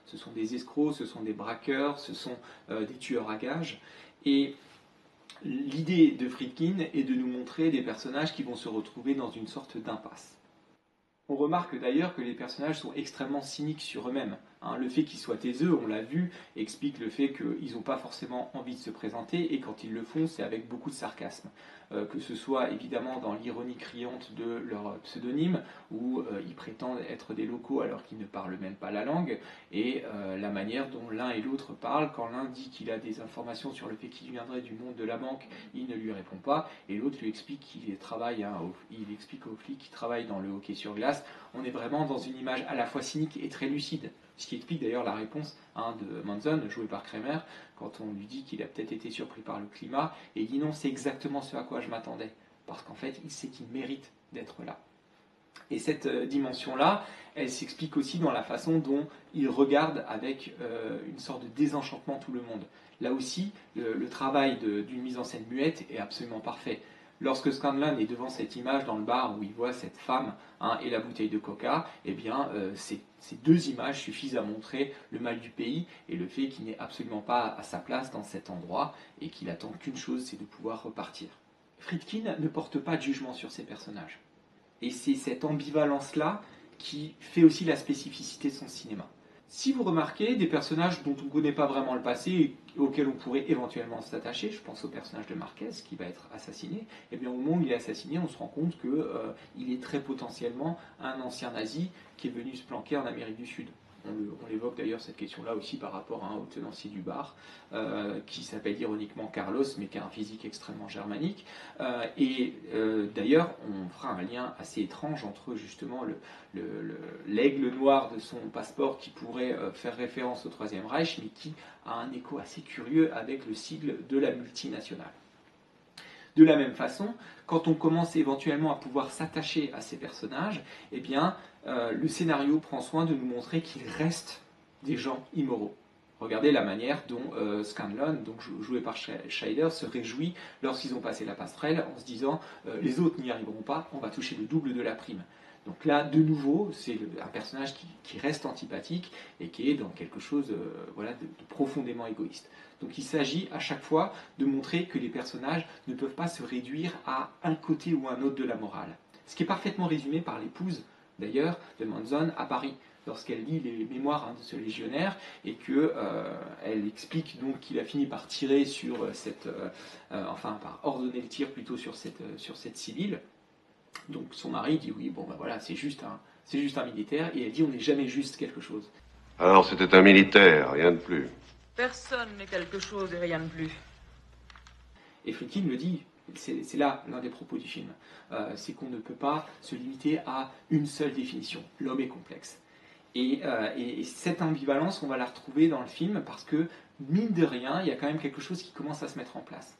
Ce sont des escrocs, ce sont des braqueurs, ce sont des tueurs à gages. Et l'idée de Friedkin est de nous montrer des personnages qui vont se retrouver dans une sorte d'impasse. On remarque d'ailleurs que les personnages sont extrêmement cyniques sur eux-mêmes. Le fait qu'ils soient taiseux, on l'a vu, explique le fait qu'ils n'ont pas forcément envie de se présenter, et quand ils le font, c'est avec beaucoup de sarcasme. Que ce soit évidemment dans l'ironie criante de leur pseudonyme, où ils prétendent être des locaux alors qu'ils ne parlent même pas la langue, et la manière dont l'un et l'autre parlent. Quand l'un dit qu'il a des informations sur le fait qu'il viendrait du monde de la banque, il ne lui répond pas, et l'autre lui explique qu'il travaille, il explique au flic qu'il travaille dans le hockey sur glace. On est vraiment dans une image à la fois cynique et très lucide. Ce qui explique d'ailleurs la réponse de Manson, joué par Kramer, quand on lui dit qu'il a peut-être été surpris par le climat, et il dit non, c'est exactement ce à quoi je m'attendais, parce qu'en fait, il sait qu'il mérite d'être là. Et cette dimension-là, elle s'explique aussi dans la façon dont il regarde avec une sorte de désenchantement tout le monde. Là aussi, le travail d'une mise en scène muette est absolument parfait. Lorsque Scanlon est devant cette image dans le bar où il voit cette femme et la bouteille de coca, eh bien, ces deux images suffisent à montrer le mal du pays et le fait qu'il n'est absolument pas à sa place dans cet endroit et qu'il attend qu'une chose, c'est de pouvoir repartir. Friedkin ne porte pas de jugement sur ses personnages. Et c'est cette ambivalence-là qui fait aussi la spécificité de son cinéma. Si vous remarquez des personnages dont on ne connaît pas vraiment le passé et auxquels on pourrait éventuellement s'attacher, je pense au personnage de Marquez qui va être assassiné, et bien au moment où il est assassiné, on se rend compte qu'il est très potentiellement un ancien nazi qui est venu se planquer en Amérique du Sud. On l'évoque d'ailleurs cette question-là aussi par rapport à un haut tenancier du bar qui s'appelle ironiquement Carlos, mais qui a un physique extrêmement germanique. D'ailleurs, on fera un lien assez étrange entre justement l'aigle noir de son passeport qui pourrait faire référence au Troisième Reich, mais qui a un écho assez curieux avec le sigle de la multinationale. De la même façon, quand on commence éventuellement à pouvoir s'attacher à ces personnages, eh bien, le scénario prend soin de nous montrer qu'ils restent des gens immoraux. Regardez la manière dont Scanlon, donc joué par Scheider, se réjouit lorsqu'ils ont passé la passerelle en se disant les autres n'y arriveront pas, on va toucher le double de la prime. Donc là, de nouveau, c'est un personnage qui reste antipathique et qui est dans quelque chose de profondément égoïste. Donc il s'agit à chaque fois de montrer que les personnages ne peuvent pas se réduire à un côté ou un autre de la morale. Ce qui est parfaitement résumé par l'épouse, d'ailleurs, de Manzon à Paris, lorsqu'elle lit les mémoires de ce légionnaire et qu'elle explique donc qu'il a fini par tirer sur par ordonner le tir plutôt sur cette civile. Donc son mari dit oui, bon ben voilà, c'est juste un militaire, et elle dit on n'est jamais juste quelque chose. Alors c'était un militaire, rien de plus. Personne n'est quelque chose et rien de plus. Et Friedkin le dit, c'est là l'un des propos du film, c'est qu'on ne peut pas se limiter à une seule définition. L'homme est complexe. Et cette ambivalence, on va la retrouver dans le film parce que, mine de rien, il y a quand même quelque chose qui commence à se mettre en place.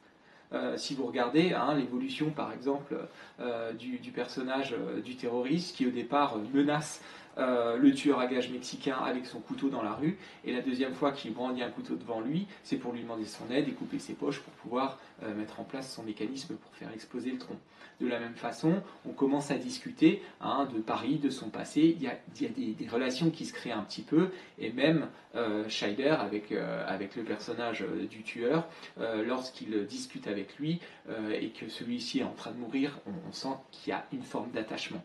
Si vous regardez l'évolution, par exemple, du personnage du terroriste qui, au départ, menace le tueur à gages mexicain avec son couteau dans la rue, et la deuxième fois qu'il brandit un couteau devant lui, c'est pour lui demander son aide et couper ses poches pour pouvoir mettre en place son mécanisme pour faire exploser le tronc. De la même façon, on commence à discuter de Paris, de son passé. Il y a des relations qui se créent un petit peu, et même Scheider, avec le personnage du tueur, lorsqu'il discute avec lui et que celui-ci est en train de mourir, on sent qu'il y a une forme d'attachement.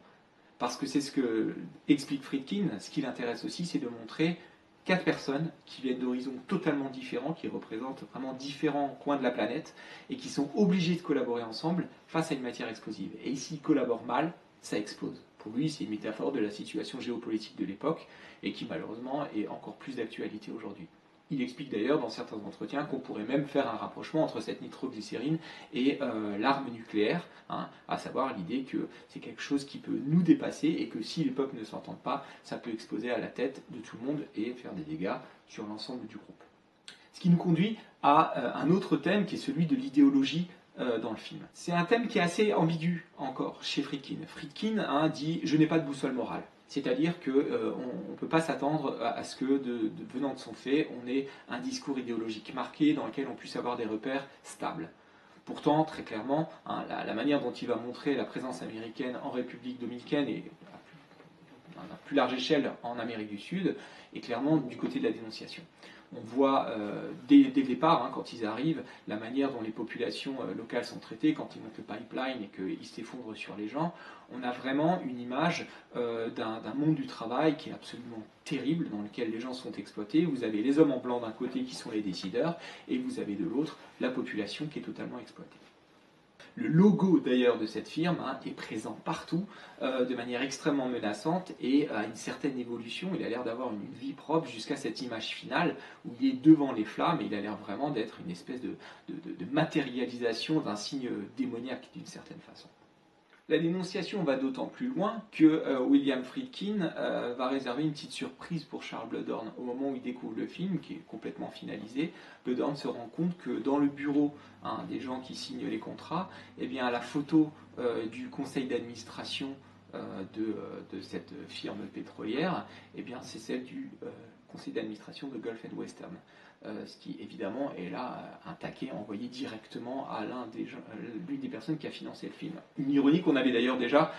Parce que c'est ce que explique Friedkin, ce qui l'intéresse aussi, c'est de montrer 4 personnes qui viennent d'horizons totalement différents, qui représentent vraiment différents coins de la planète, et qui sont obligés de collaborer ensemble face à une matière explosive. Et s'ils collaborent mal, ça explose. Pour lui, c'est une métaphore de la situation géopolitique de l'époque, et qui malheureusement est encore plus d'actualité aujourd'hui. Il explique d'ailleurs dans certains entretiens qu'on pourrait même faire un rapprochement entre cette nitroglycérine et l'arme nucléaire, à savoir l'idée que c'est quelque chose qui peut nous dépasser et que si les peuples ne s'entendent pas, ça peut exploser à la tête de tout le monde et faire des dégâts sur l'ensemble du groupe. Ce qui nous conduit à un autre thème qui est celui de l'idéologie dans le film. C'est un thème qui est assez ambigu encore chez Friedkin. Friedkin dit « je n'ai pas de boussole morale ». C'est-à-dire qu'on ne peut pas s'attendre à ce que, venant de son fait, on ait un discours idéologique marqué dans lequel on puisse avoir des repères stables. Pourtant, très clairement, la manière dont il va montrer la présence américaine en République dominicaine et à plus large échelle en Amérique du Sud est clairement du côté de la dénonciation. On voit dès le départ, quand ils arrivent, la manière dont les populations locales sont traitées, quand ils montent le pipeline et qu'ils s'effondrent sur les gens. On a vraiment une image d'un monde du travail qui est absolument terrible, dans lequel les gens sont exploités. Vous avez les hommes en blanc d'un côté qui sont les décideurs, et vous avez de l'autre la population qui est totalement exploitée. Le logo d'ailleurs de cette firme est présent partout de manière extrêmement menaçante et a une certaine évolution. Il a l'air d'avoir une vie propre jusqu'à cette image finale où il est devant les flammes et il a l'air vraiment d'être une espèce de matérialisation d'un signe démoniaque d'une certaine façon. La dénonciation va d'autant plus loin que William Friedkin va réserver une petite surprise pour Charles Bloodhorn. Au moment où il découvre le film, qui est complètement finalisé, Bloodhorn se rend compte que dans le bureau des gens qui signent les contrats, eh bien, la photo du conseil d'administration de cette firme pétrolière, eh bien, c'est celle du conseil d'administration de Gulf and Western. Ce qui évidemment est là un taquet envoyé directement à l'une des personnes qui a financé le film. Une ironie qu'on avait d'ailleurs déjà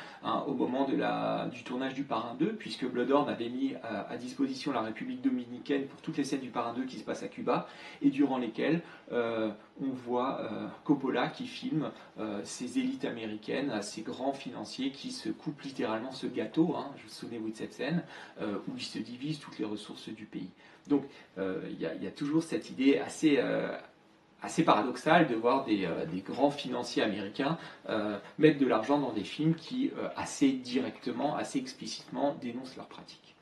au moment du tournage du Parrain 2, puisque Bloodhorn avait mis à disposition la République dominicaine pour toutes les scènes du Parrain 2 qui se passent à Cuba, et durant lesquelles on voit Coppola qui filme ces élites américaines, ces grands financiers qui se coupent littéralement ce gâteau, hein, je vous souvenez-vous de cette scène, où ils se divisent toutes les ressources du pays. Donc il y a toujours cette idée assez paradoxale de voir des grands financiers américains mettre de l'argent dans des films qui assez directement, assez explicitement dénoncent leurs pratiques.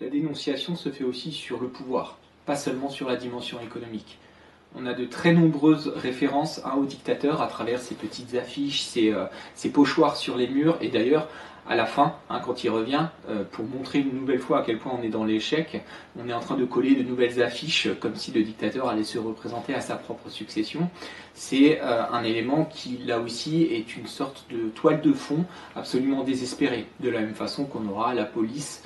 La dénonciation se fait aussi sur le pouvoir, pas seulement sur la dimension économique. On a de très nombreuses références aux dictateurs à travers ces petites affiches, ces pochoirs sur les murs, et d'ailleurs, à la fin, quand il revient, pour montrer une nouvelle fois à quel point on est dans l'échec, on est en train de coller de nouvelles affiches, comme si le dictateur allait se représenter à sa propre succession. C'est un élément qui, là aussi, est une sorte de toile de fond absolument désespérée, de la même façon qu'on aura la police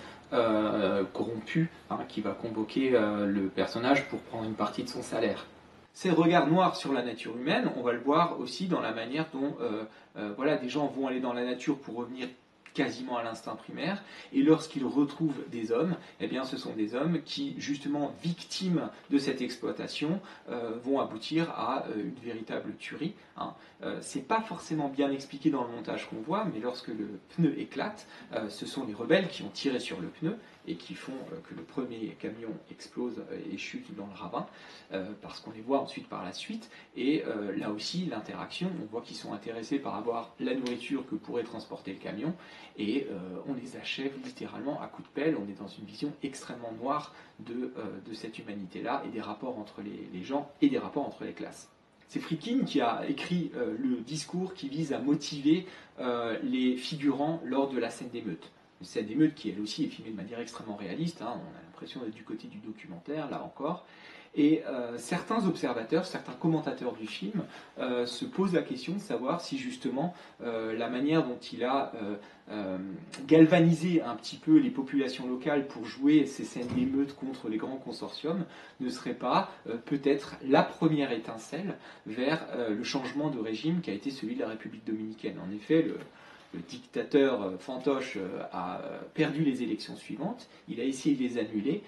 corrompu, qui va convoquer le personnage pour prendre une partie de son salaire. Ces regards noirs sur la nature humaine, on va le voir aussi dans la manière dont des gens vont aller dans la nature pour revenir quasiment à l'instinct primaire, et lorsqu'ils retrouvent des hommes, eh bien ce sont des hommes qui, justement victimes de cette exploitation, vont aboutir à une véritable tuerie. C'est pas forcément bien expliqué dans le montage qu'on voit, mais lorsque le pneu éclate, ce sont les rebelles qui ont tiré sur le pneu et qui font que le premier camion explose et chute dans le ravin, parce qu'on les voit ensuite par la suite, et là aussi l'interaction, on voit qu'ils sont intéressés par avoir la nourriture que pourrait transporter le camion, et on les achève littéralement à coups de pelle. On est dans une vision extrêmement noire de cette humanité-là, et des rapports entre les gens et des rapports entre les classes. C'est Friedkin qui a écrit le discours qui vise à motiver les figurants lors de la scène d'émeute. Une scène d'émeute qui, elle aussi, est filmée de manière extrêmement réaliste. On a l'impression d'être du côté du documentaire, là encore. Et certains observateurs, certains commentateurs du film se posent la question de savoir si justement la manière dont il a galvanisé un petit peu les populations locales pour jouer ces scènes d'émeute contre les grands consortiums ne serait pas peut-être la première étincelle vers le changement de régime qui a été celui de la République dominicaine. En effet, le dictateur fantoche a perdu les élections suivantes, il a essayé de les annuler,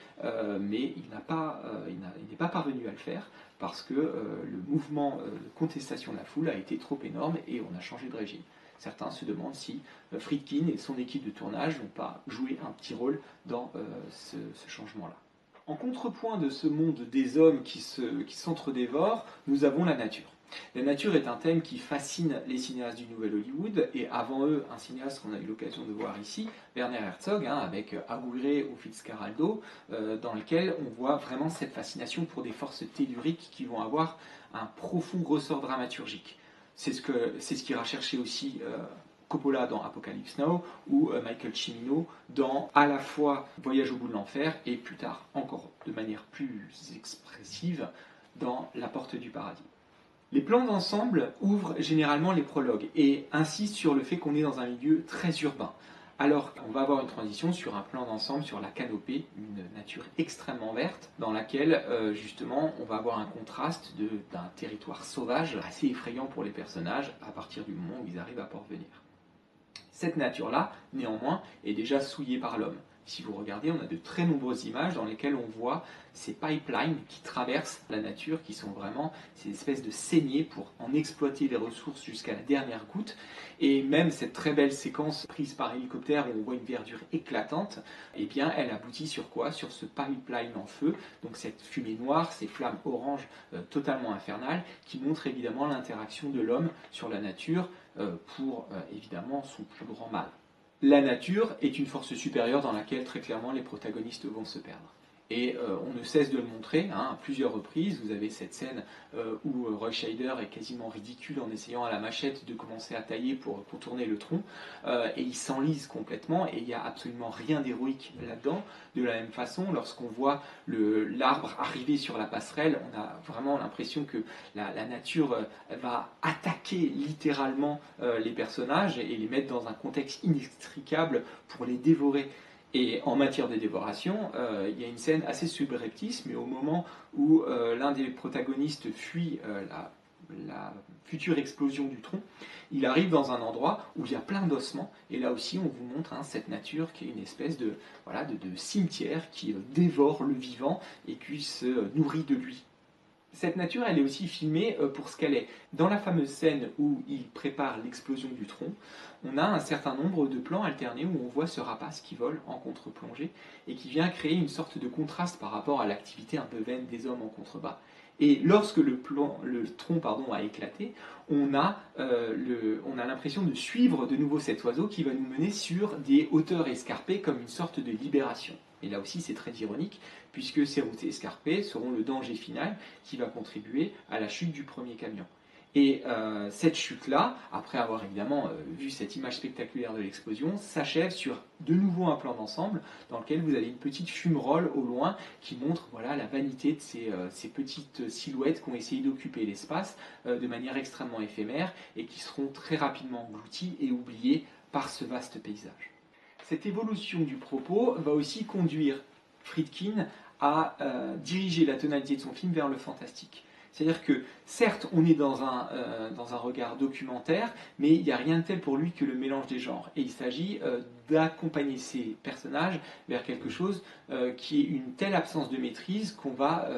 mais il n'est pas parvenu à le faire parce que le mouvement de contestation de la foule a été trop énorme et on a changé de régime. Certains se demandent si Friedkin et son équipe de tournage n'ont pas joué un petit rôle dans ce changement-là. En contrepoint de ce monde des hommes qui s'entre-dévorent, nous avons la nature. La nature est un thème qui fascine les cinéastes du Nouvel Hollywood, et avant eux, un cinéaste qu'on a eu l'occasion de voir ici, Werner Herzog, avec Aguirre ou Fitzcarraldo, dans lequel on voit vraiment cette fascination pour des forces telluriques qui vont avoir un profond ressort dramaturgique. C'est ce qu'ira chercher aussi Coppola dans Apocalypse Now, ou Michael Cimino dans à la fois Voyage au bout de l'enfer et plus tard, encore de manière plus expressive, dans La Porte du paradis. Les plans d'ensemble ouvrent généralement les prologues et insistent sur le fait qu'on est dans un milieu très urbain. Alors on va avoir une transition sur un plan d'ensemble sur la canopée, une nature extrêmement verte, dans laquelle justement on va avoir un contraste d'un territoire sauvage assez effrayant pour les personnages à partir du moment où ils arrivent à Port-Venir. Cette nature-là, néanmoins, est déjà souillée par l'homme. Si vous regardez, on a de très nombreuses images dans lesquelles on voit ces pipelines qui traversent la nature, qui sont vraiment ces espèces de saignées pour en exploiter les ressources jusqu'à la dernière goutte. Et même cette très belle séquence prise par hélicoptère où on voit une verdure éclatante, eh bien, elle aboutit sur quoi? Sur ce pipeline en feu, donc cette fumée noire, ces flammes oranges totalement infernales, qui montrent évidemment l'interaction de l'homme sur la nature pour évidemment son plus grand mal. La nature est une force supérieure dans laquelle très clairement les protagonistes vont se perdre. Et on ne cesse de le montrer à plusieurs reprises. Vous avez cette scène où Roy Scheider est quasiment ridicule en essayant à la machette de commencer à tailler pour contourner le tronc, et il s'enlise complètement, et il n'y a absolument rien d'héroïque là-dedans. De la même façon, lorsqu'on voit l'arbre arriver sur la passerelle, on a vraiment l'impression que la nature va attaquer littéralement les personnages et les mettre dans un contexte inextricable pour les dévorer. Et en matière de dévoration, il y a une scène assez subreptice, mais au moment où l'un des protagonistes fuit la future explosion du tronc, il arrive dans un endroit où il y a plein d'ossements, et là aussi on vous montre cette nature qui est une espèce de cimetière qui dévore le vivant et qui se nourrit de lui. Cette nature, elle est aussi filmée pour ce qu'elle est. Dans la fameuse scène où il prépare l'explosion du tronc, on a un certain nombre de plans alternés où on voit ce rapace qui vole en contre-plongée et qui vient créer une sorte de contraste par rapport à l'activité un peu vaine des hommes en contrebas. Et lorsque le tronc a éclaté, on a l'impression de suivre de nouveau cet oiseau qui va nous mener sur des hauteurs escarpées comme une sorte de libération. Et là aussi, c'est très ironique, puisque ces routes escarpées seront le danger final qui va contribuer à la chute du premier camion. Et cette chute-là, après avoir évidemment vu cette image spectaculaire de l'explosion, s'achève sur de nouveau un plan d'ensemble dans lequel vous avez une petite fumerole au loin qui montre voilà, la vanité de ces petites silhouettes qui ont essayé d'occuper l'espace de manière extrêmement éphémère et qui seront très rapidement englouties et oubliées par ce vaste paysage. Cette évolution du propos va aussi conduire Friedkin à diriger la tonalité de son film vers le fantastique. C'est-à-dire que, certes, on est dans un regard documentaire, mais il n'y a rien de tel pour lui que le mélange des genres. Et il s'agit d'accompagner ces personnages vers quelque chose qui est une telle absence de maîtrise qu'on va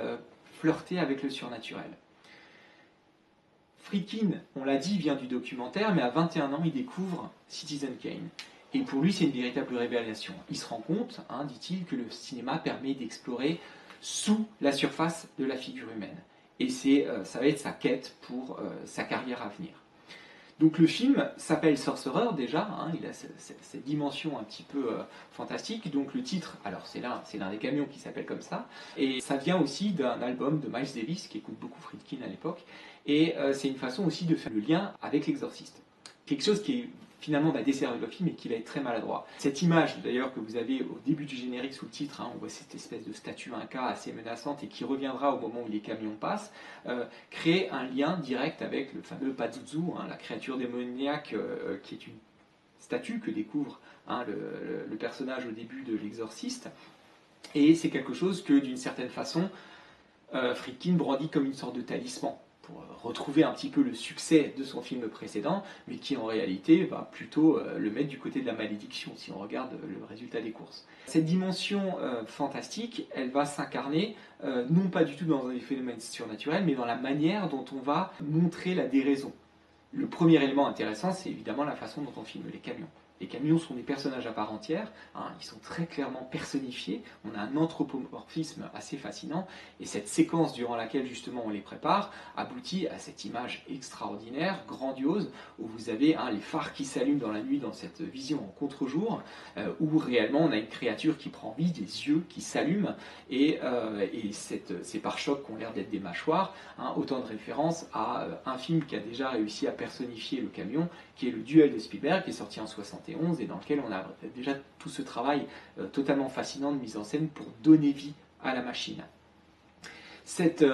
flirter avec le surnaturel. Friedkin, on l'a dit, vient du documentaire, mais à 21 ans, il découvre Citizen Kane. Et pour lui, c'est une véritable révélation. Il se rend compte, dit-il, que le cinéma permet d'explorer sous la surface de la figure humaine. Et ça va être sa quête pour sa carrière à venir. Donc le film s'appelle Sorcerer déjà, il a cette dimension un petit peu fantastique. Donc le titre, alors c'est l'un des camions qui s'appelle comme ça. Et ça vient aussi d'un album de Miles Davis, qui écoute beaucoup Friedkin à l'époque. Et c'est une façon aussi de faire le lien avec l'exorciste. Quelque chose qui est finalement va desservir le film et qui va être très maladroit. Cette image d'ailleurs que vous avez au début du générique sous le titre, on voit cette espèce de statue Inca assez menaçante et qui reviendra au moment où les camions passent, crée un lien direct avec le fameux Pazuzu, la créature démoniaque qui est une statue que découvre le personnage au début de l'exorciste. Et c'est quelque chose que d'une certaine façon Friedkin brandit comme une sorte de talisman pour retrouver un petit peu le succès de son film précédent, mais qui en réalité va plutôt le mettre du côté de la malédiction, si on regarde le résultat des courses. Cette dimension fantastique, elle va s'incarner non pas du tout dans un phénomène surnaturel, mais dans la manière dont on va montrer la déraison. Le premier élément intéressant, c'est évidemment la façon dont on filme les camions. Les camions sont des personnages à part entière, ils sont très clairement personnifiés, on a un anthropomorphisme assez fascinant, et cette séquence durant laquelle justement on les prépare aboutit à cette image extraordinaire, grandiose, où vous avez les phares qui s'allument dans la nuit dans cette vision en contre-jour, où réellement on a une créature qui prend vie, des yeux qui s'allument, et ces pare-chocs qui ont l'air d'être des mâchoires, autant de références à un film qui a déjà réussi à personnifier le camion, qui est le Duel de Spielberg, qui est sorti en 1971 et dans lequel on a déjà tout ce travail totalement fascinant de mise en scène pour donner vie à la machine. Cette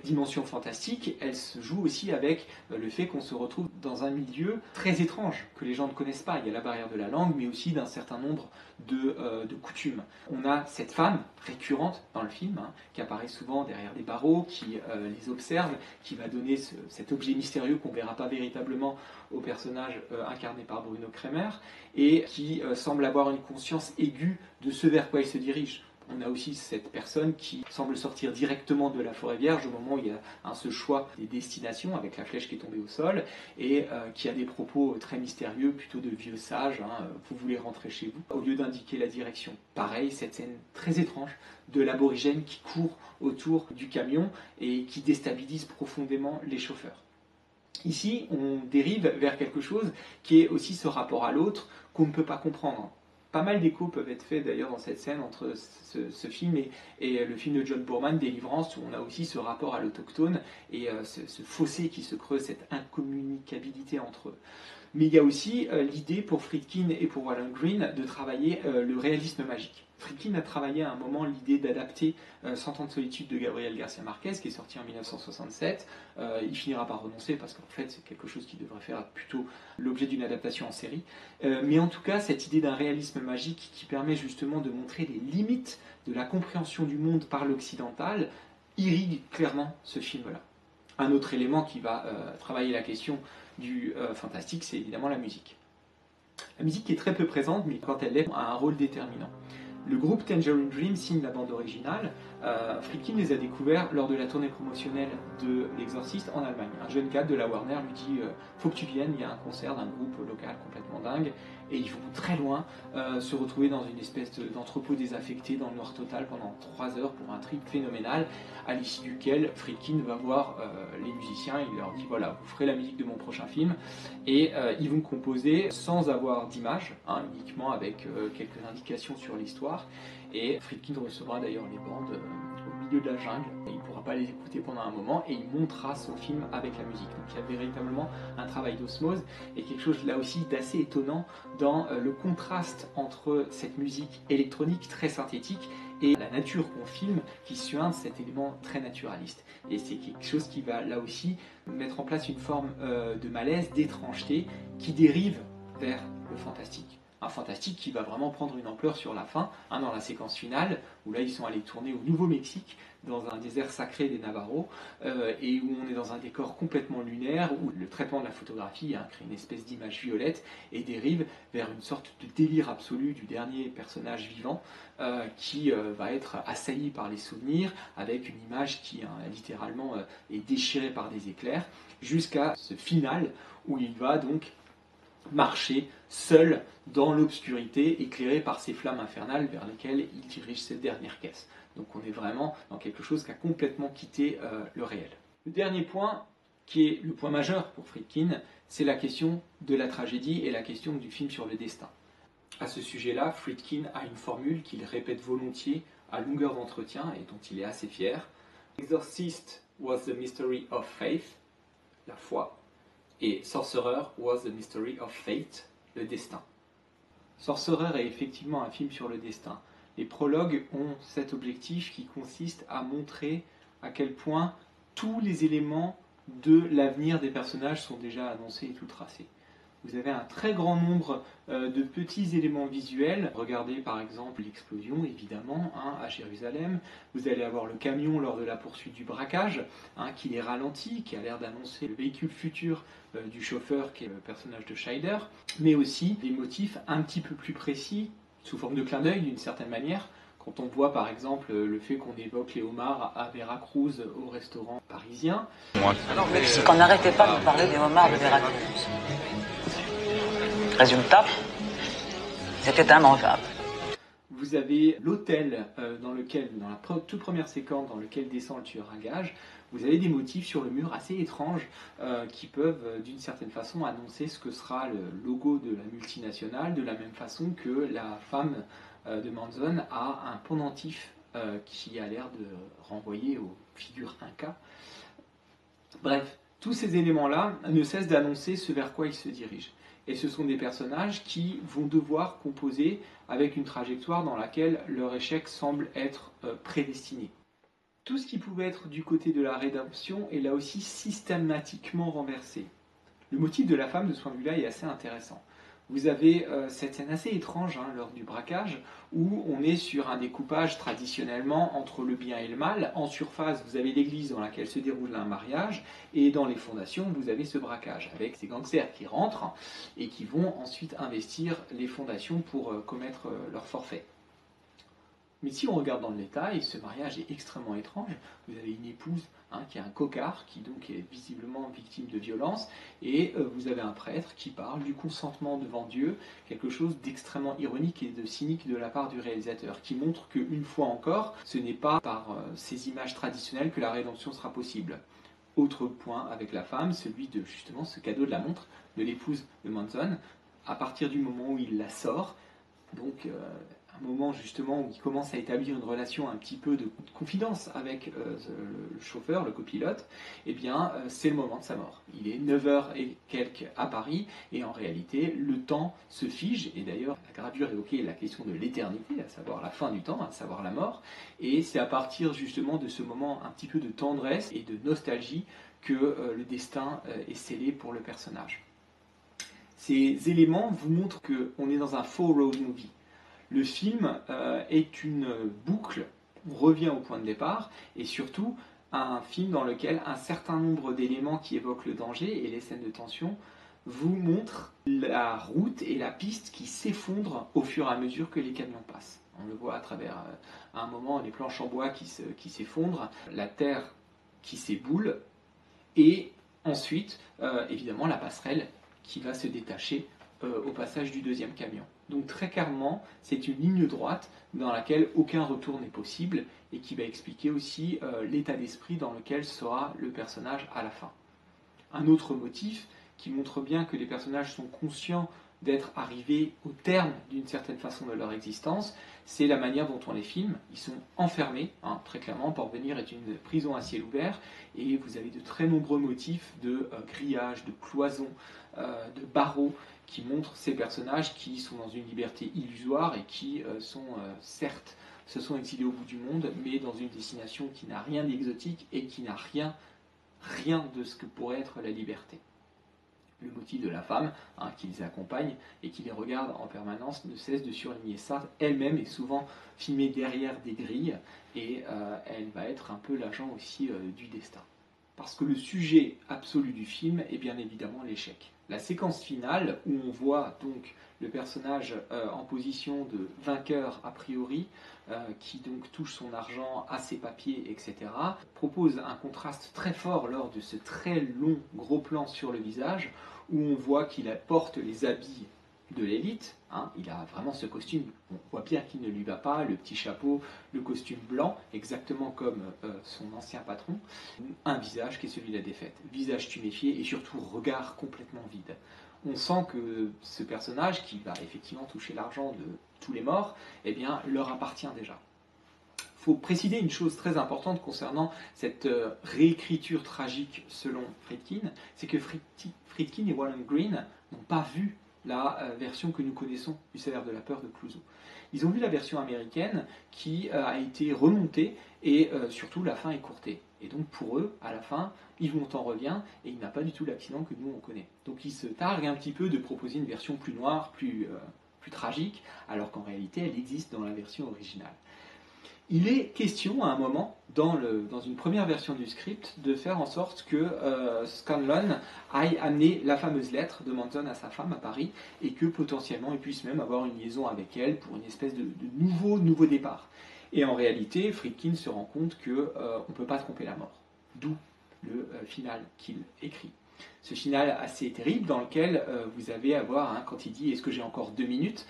dimension fantastique, elle se joue aussi avec le fait qu'on se retrouve dans un milieu très étrange, que les gens ne connaissent pas. Il y a la barrière de la langue, mais aussi d'un certain nombre de coutumes. On a cette femme récurrente dans le film, qui apparaît souvent derrière des barreaux, qui les observe, qui va donner cet objet mystérieux qu'on ne verra pas véritablement au personnage incarné par Bruno Kremer, et qui semble avoir une conscience aiguë de ce vers quoi il se dirige. On a aussi cette personne qui semble sortir directement de la forêt vierge au moment où il y a ce choix des destinations avec la flèche qui est tombée au sol et qui a des propos très mystérieux, plutôt de vieux sage, vous voulez rentrer chez vous, au lieu d'indiquer la direction. Pareil, cette scène très étrange de l'aborigène qui court autour du camion et qui déstabilise profondément les chauffeurs. Ici, on dérive vers quelque chose qui est aussi ce rapport à l'autre qu'on ne peut pas comprendre. Pas mal d'échos peuvent être faits d'ailleurs dans cette scène entre ce film et le film de John Boorman, Délivrance, où on a aussi ce rapport à l'autochtone et ce fossé qui se creuse, cette incommunicabilité entre eux. Mais il y a aussi l'idée pour Friedkin et pour Wallen Green de travailler le réalisme magique. Friedkin a travaillé à un moment l'idée d'adapter 100 ans de solitude de Gabriel García Márquez, qui est sorti en 1967. Il finira par renoncer parce qu'en fait c'est quelque chose qui devrait faire plutôt l'objet d'une adaptation en série. Mais en tout cas, cette idée d'un réalisme magique qui permet justement de montrer les limites de la compréhension du monde par l'occidental irrigue clairement ce film-là. Un autre élément qui va travailler la question du fantastique, c'est évidemment la musique. La musique est très peu présente, mais quand elle l'est, a un rôle déterminant. Le groupe Tangerine Dream signe la bande originale Friedkin les a découverts lors de la tournée promotionnelle de L'Exorciste en Allemagne. Un jeune cadre de la Warner lui dit faut que tu viennes, il y a un concert d'un groupe local complètement dingue, et ils vont très loin, se retrouver dans une espèce d'entrepôt désaffecté dans le noir total pendant 3 heures pour un trip phénoménal, à l'issue duquel Friedkin va voir les musiciens, il leur dit voilà, vous ferez la musique de mon prochain film, et ils vont composer sans avoir d'image, uniquement avec quelques indications sur l'histoire. Et Friedkin recevra d'ailleurs les bandes au milieu de la jungle. Il ne pourra pas les écouter pendant un moment et il montera son film avec la musique. Donc il y a véritablement un travail d'osmose et quelque chose là aussi d'assez étonnant dans le contraste entre cette musique électronique très synthétique et la nature qu'on filme qui suinte cet élément très naturaliste. Et c'est quelque chose qui va là aussi mettre en place une forme de malaise, d'étrangeté qui dérive vers le fantastique. Un fantastique qui va vraiment prendre une ampleur sur la fin, dans la séquence finale, où là ils sont allés tourner au Nouveau-Mexique, dans un désert sacré des Navajos, et où on est dans un décor complètement lunaire, où le traitement de la photographie crée une espèce d'image violette et dérive vers une sorte de délire absolu du dernier personnage vivant, qui va être assailli par les souvenirs, avec une image qui littéralement est déchirée par des éclairs, jusqu'à ce final où il va donc marcher seul dans l'obscurité, éclairé par ces flammes infernales vers lesquelles il dirige cette dernière caisse. Donc on est vraiment dans quelque chose qui a complètement quitté le réel. Le dernier point, qui est le point majeur pour Friedkin, c'est la question de la tragédie et la question du film sur le destin. À ce sujet-là, Friedkin a une formule qu'il répète volontiers à longueur d'entretien et dont il est assez fier. Exorcist was the mystery of faith, la foi, et Sorcerer was the mystery of fate, le destin. Sorcerer est effectivement un film sur le destin. Les prologues ont cet objectif qui consiste à montrer à quel point tous les éléments de l'avenir des personnages sont déjà annoncés et tout tracés. Vous avez un très grand nombre de petits éléments visuels. Regardez par exemple l'explosion, évidemment, à Jérusalem. Vous allez avoir le camion lors de la poursuite du braquage, qui les ralentit, qui a l'air d'annoncer le véhicule futur du chauffeur, qui est le personnage de Scheider. Mais aussi des motifs un petit peu plus précis, sous forme de clin d'œil d'une certaine manière. Quand on voit par exemple le fait qu'on évoque les homards à Veracruz au restaurant parisien. Alors, Mexique, on n'arrêtait pas de parler des homards de Veracruz. Résultat, c'était immangeable. Vous avez l'hôtel dans la toute première séquence dans lequel descend le tueur à gages, vous avez des motifs sur le mur assez étranges qui peuvent d'une certaine façon annoncer ce que sera le logo de la multinationale, de la même façon que la femme de Manson a un pendentif qui a l'air de renvoyer aux figures Inca. Bref, tous ces éléments-là ne cessent d'annoncer ce vers quoi ils se dirigent. Et ce sont des personnages qui vont devoir composer avec une trajectoire dans laquelle leur échec semble être prédestiné. Tout ce qui pouvait être du côté de la rédemption est là aussi systématiquement renversé. Le motif de la femme de ce point de vue-là est assez intéressant. Vous avez cette scène assez étrange lors du braquage où on est sur un découpage traditionnellement entre le bien et le mal. En surface, vous avez l'église dans laquelle se déroule un mariage et dans les fondations, vous avez ce braquage avec ces gangsters qui rentrent et qui vont ensuite investir les fondations pour commettre leur forfait. Mais si on regarde dans le détail, ce mariage est extrêmement étrange. Vous avez une épouse qui est un cocard, qui donc est visiblement victime de violence, et vous avez un prêtre qui parle du consentement devant Dieu, quelque chose d'extrêmement ironique et de cynique de la part du réalisateur, qui montre qu'une fois encore, ce n'est pas par ces images traditionnelles que la rédemption sera possible. Autre point avec la femme, celui de justement ce cadeau de la montre de l'épouse de Manson, à partir du moment où il la sort, donc un moment justement où il commence à établir une relation un petit peu de confidence avec le chauffeur, le copilote, eh bien c'est le moment de sa mort. Il est 9h et quelques à Paris, et en réalité le temps se fige, et d'ailleurs la gravure évoquait la question de l'éternité, à savoir la fin du temps, à savoir la mort, et c'est à partir justement de ce moment un petit peu de tendresse et de nostalgie que le destin est scellé pour le personnage. Ces éléments vous montrent qu'on est dans un faux road movie. Le film est une boucle, on revient au point de départ, et surtout un film dans lequel un certain nombre d'éléments qui évoquent le danger et les scènes de tension vous montrent la route et la piste qui s'effondrent au fur et à mesure que les camions passent. On le voit à travers, à un moment, les planches en bois qui s'effondrent, la terre qui s'éboule, et ensuite, évidemment, la passerelle qui va se détacher au passage du deuxième camion. Donc très clairement, c'est une ligne droite dans laquelle aucun retour n'est possible et qui va expliquer aussi l'état d'esprit dans lequel sera le personnage à la fin. Un autre motif qui montre bien que les personnages sont conscients d'être arrivés au terme d'une certaine façon de leur existence, c'est la manière dont on les filme. Ils sont enfermés, très clairement, Porvenir est une prison à ciel ouvert, et vous avez de très nombreux motifs de grillage, de cloisons, de barreaux, qui montrent ces personnages qui sont dans une liberté illusoire et qui certes, se sont exilés au bout du monde, mais dans une destination qui n'a rien d'exotique et qui n'a rien de ce que pourrait être la liberté. Le motif de la femme, qui les accompagne et qui les regarde en permanence, ne cesse de surligner ça. Elle-même est souvent filmée derrière des grilles, et elle va être un peu l'agent aussi du destin. Parce que le sujet absolu du film est bien évidemment l'échec. La séquence finale, où on voit donc le personnage en position de vainqueur a priori, qui donc touche son argent à ses papiers, etc., propose un contraste très fort lors de ce très long gros plan sur le visage, où on voit qu'il porte les habits de l'élite, il a vraiment ce costume, on voit bien qu'il ne lui va pas, le petit chapeau, le costume blanc, exactement comme son ancien patron, un visage qui est celui de la défaite, visage tuméfié et surtout regard complètement vide. On sent que ce personnage, qui va effectivement toucher l'argent de tous les morts, eh bien, leur appartient déjà. Il faut préciser une chose très importante concernant cette réécriture tragique selon Friedkin, c'est que Friedkin et Wallen Green n'ont pas vu la version que nous connaissons du Salaire de la peur de Clouseau. Ils ont vu la version américaine qui a été remontée et surtout la fin écourtée. Et donc pour eux, à la fin, Yves Montand revient et il n'a pas du tout l'accident que nous on connaît. Donc ils se targuent un petit peu de proposer une version plus noire, plus tragique, alors qu'en réalité elle existe dans la version originale. Il est question à un moment, dans une première version du script, de faire en sorte que Scanlon aille amener la fameuse lettre de Manson à sa femme à Paris, et que potentiellement il puisse même avoir une liaison avec elle pour une espèce de nouveau départ. Et en réalité, Friedkin se rend compte qu'on ne peut pas tromper la mort. D'où le final qu'il écrit. Ce final assez terrible dans lequel vous allez avoir, quand il dit « est-ce que j'ai encore 2 minutes ?»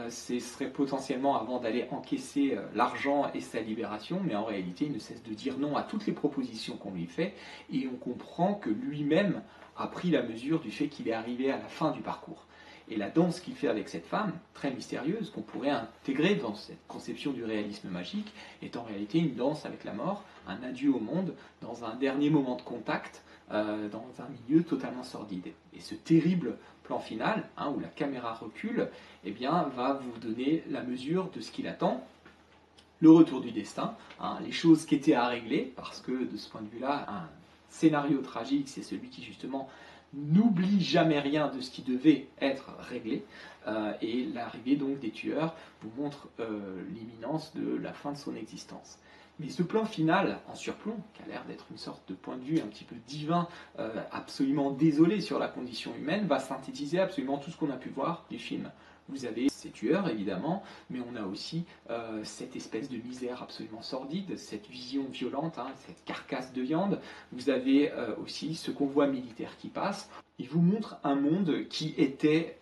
ce serait potentiellement avant d'aller encaisser l'argent et sa libération, mais en réalité il ne cesse de dire non à toutes les propositions qu'on lui fait, et on comprend que lui-même a pris la mesure du fait qu'il est arrivé à la fin du parcours. Et la danse qu'il fait avec cette femme, très mystérieuse, qu'on pourrait intégrer dans cette conception du réalisme magique, est en réalité une danse avec la mort, un adieu au monde, dans un dernier moment de contact, dans un milieu totalement sordide. Et ce terrible plan final, où la caméra recule, eh bien, va vous donner la mesure de ce qu'il attend, le retour du destin, les choses qui étaient à régler, parce que de ce point de vue-là, un scénario tragique, c'est celui qui justement n'oublie jamais rien de ce qui devait être réglé, et l'arrivée donc des tueurs vous montre l'imminence de la fin de son existence. Mais ce plan final en surplomb, qui a l'air d'être une sorte de point de vue un petit peu divin, absolument désolé sur la condition humaine, va synthétiser absolument tout ce qu'on a pu voir du film. Vous avez ces tueurs, évidemment, mais on a aussi cette espèce de misère absolument sordide, cette vision violente, cette carcasse de viande. Vous avez aussi ce convoi militaire qui passe. Il vous montre un monde qui était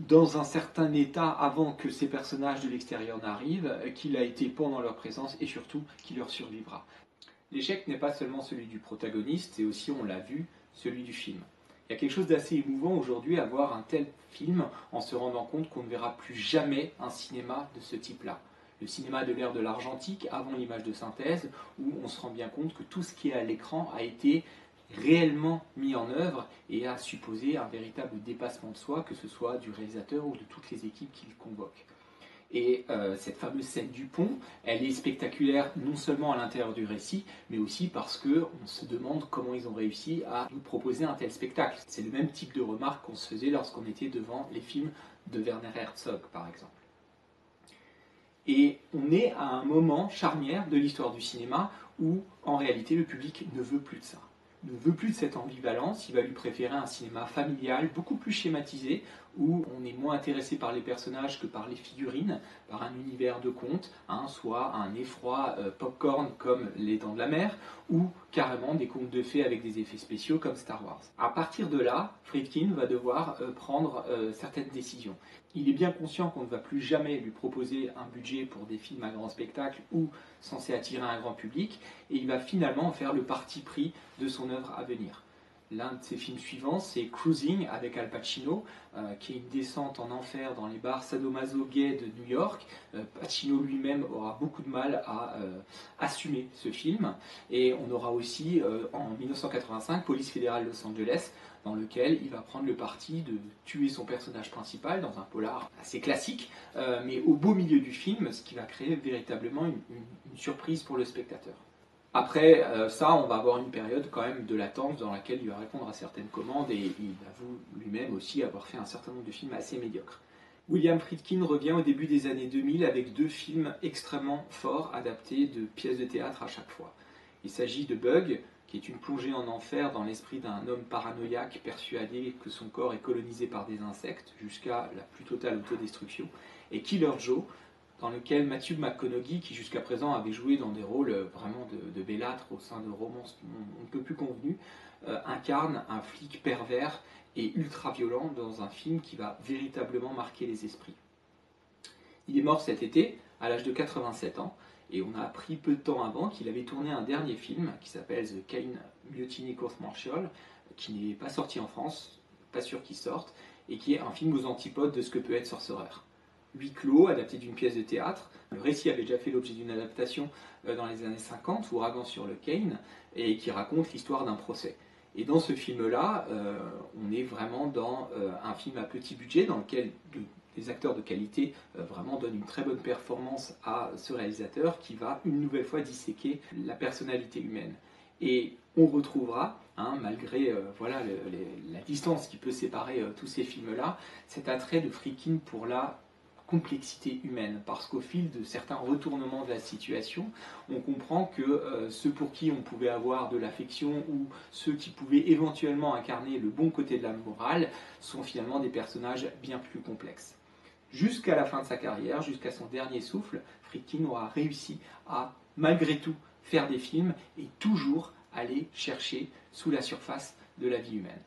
dans un certain état avant que ces personnages de l'extérieur n'arrivent, qu'il a été pendant leur présence et surtout qu'il leur survivra. L'échec n'est pas seulement celui du protagoniste, c'est aussi, on l'a vu, celui du film. Il y a quelque chose d'assez émouvant aujourd'hui à voir un tel film en se rendant compte qu'on ne verra plus jamais un cinéma de ce type-là. Le cinéma de l'ère de l'argentique, avant l'image de synthèse, où on se rend bien compte que tout ce qui est à l'écran a été réellement mis en œuvre et a supposé un véritable dépassement de soi, que ce soit du réalisateur ou de toutes les équipes qu'il convoque. Et cette fameuse scène du pont, elle est spectaculaire non seulement à l'intérieur du récit, mais aussi parce qu'on se demande comment ils ont réussi à nous proposer un tel spectacle. C'est le même type de remarque qu'on se faisait lorsqu'on était devant les films de Werner Herzog, par exemple. Et on est à un moment charnière de l'histoire du cinéma où, en réalité, le public ne veut plus de ça. Ne veut plus de cette ambivalence, il va lui préférer un cinéma familial, beaucoup plus schématisé, où on est moins intéressé par les personnages que par les figurines, par un univers de contes, soit un effroi popcorn comme Les Dents de la Mer, ou carrément des contes de fées avec des effets spéciaux comme Star Wars. À partir de là, Friedkin va devoir prendre certaines décisions. Il est bien conscient qu'on ne va plus jamais lui proposer un budget pour des films à grand spectacle ou censés attirer un grand public, et il va finalement faire le parti pris de son œuvre à venir. L'un de ses films suivants, c'est Cruising avec Al Pacino, qui est une descente en enfer dans les bars sadomaso gays de New York. Pacino lui-même aura beaucoup de mal à assumer ce film. Et on aura aussi, en 1985, Police fédérale Los Angeles, dans lequel il va prendre le parti de tuer son personnage principal dans un polar assez classique, mais au beau milieu du film, ce qui va créer véritablement une surprise pour le spectateur. Après ça, on va avoir une période quand même de latence dans laquelle il va répondre à certaines commandes et il avoue lui-même aussi avoir fait un certain nombre de films assez médiocres. William Friedkin revient au début des années 2000 avec 2 films extrêmement forts adaptés de pièces de théâtre à chaque fois. Il s'agit de Bug, qui est une plongée en enfer dans l'esprit d'un homme paranoïaque persuadé que son corps est colonisé par des insectes jusqu'à la plus totale autodestruction, et Killer Joe, dans lequel Matthew McConaughey, qui jusqu'à présent avait joué dans des rôles vraiment de bellâtre au sein de romances on ne peut plus convenues, incarne un flic pervers et ultra violent dans un film qui va véritablement marquer les esprits. Il est mort cet été, à l'âge de 87 ans, et on a appris peu de temps avant qu'il avait tourné un dernier film qui s'appelle The Caine Mutiny Court Martial, qui n'est pas sorti en France, pas sûr qu'il sorte, et qui est un film aux antipodes de ce que peut être Sorcerer. Huis clos, adapté d'une pièce de théâtre. Le récit avait déjà fait l'objet d'une adaptation dans les années 50, Ouragan sur le Caine, et qui raconte l'histoire d'un procès. Et dans ce film-là, on est vraiment dans un film à petit budget, dans lequel des acteurs de qualité vraiment donnent une très bonne performance à ce réalisateur qui va une nouvelle fois disséquer la personnalité humaine. Et on retrouvera, malgré la distance qui peut séparer tous ces films-là, cet attrait de Friedkin pour la complexité humaine, parce qu'au fil de certains retournements de la situation, on comprend que ceux pour qui on pouvait avoir de l'affection ou ceux qui pouvaient éventuellement incarner le bon côté de la morale sont finalement des personnages bien plus complexes. Jusqu'à la fin de sa carrière, jusqu'à son dernier souffle, Friedkin aura réussi à, malgré tout, faire des films et toujours aller chercher sous la surface de la vie humaine.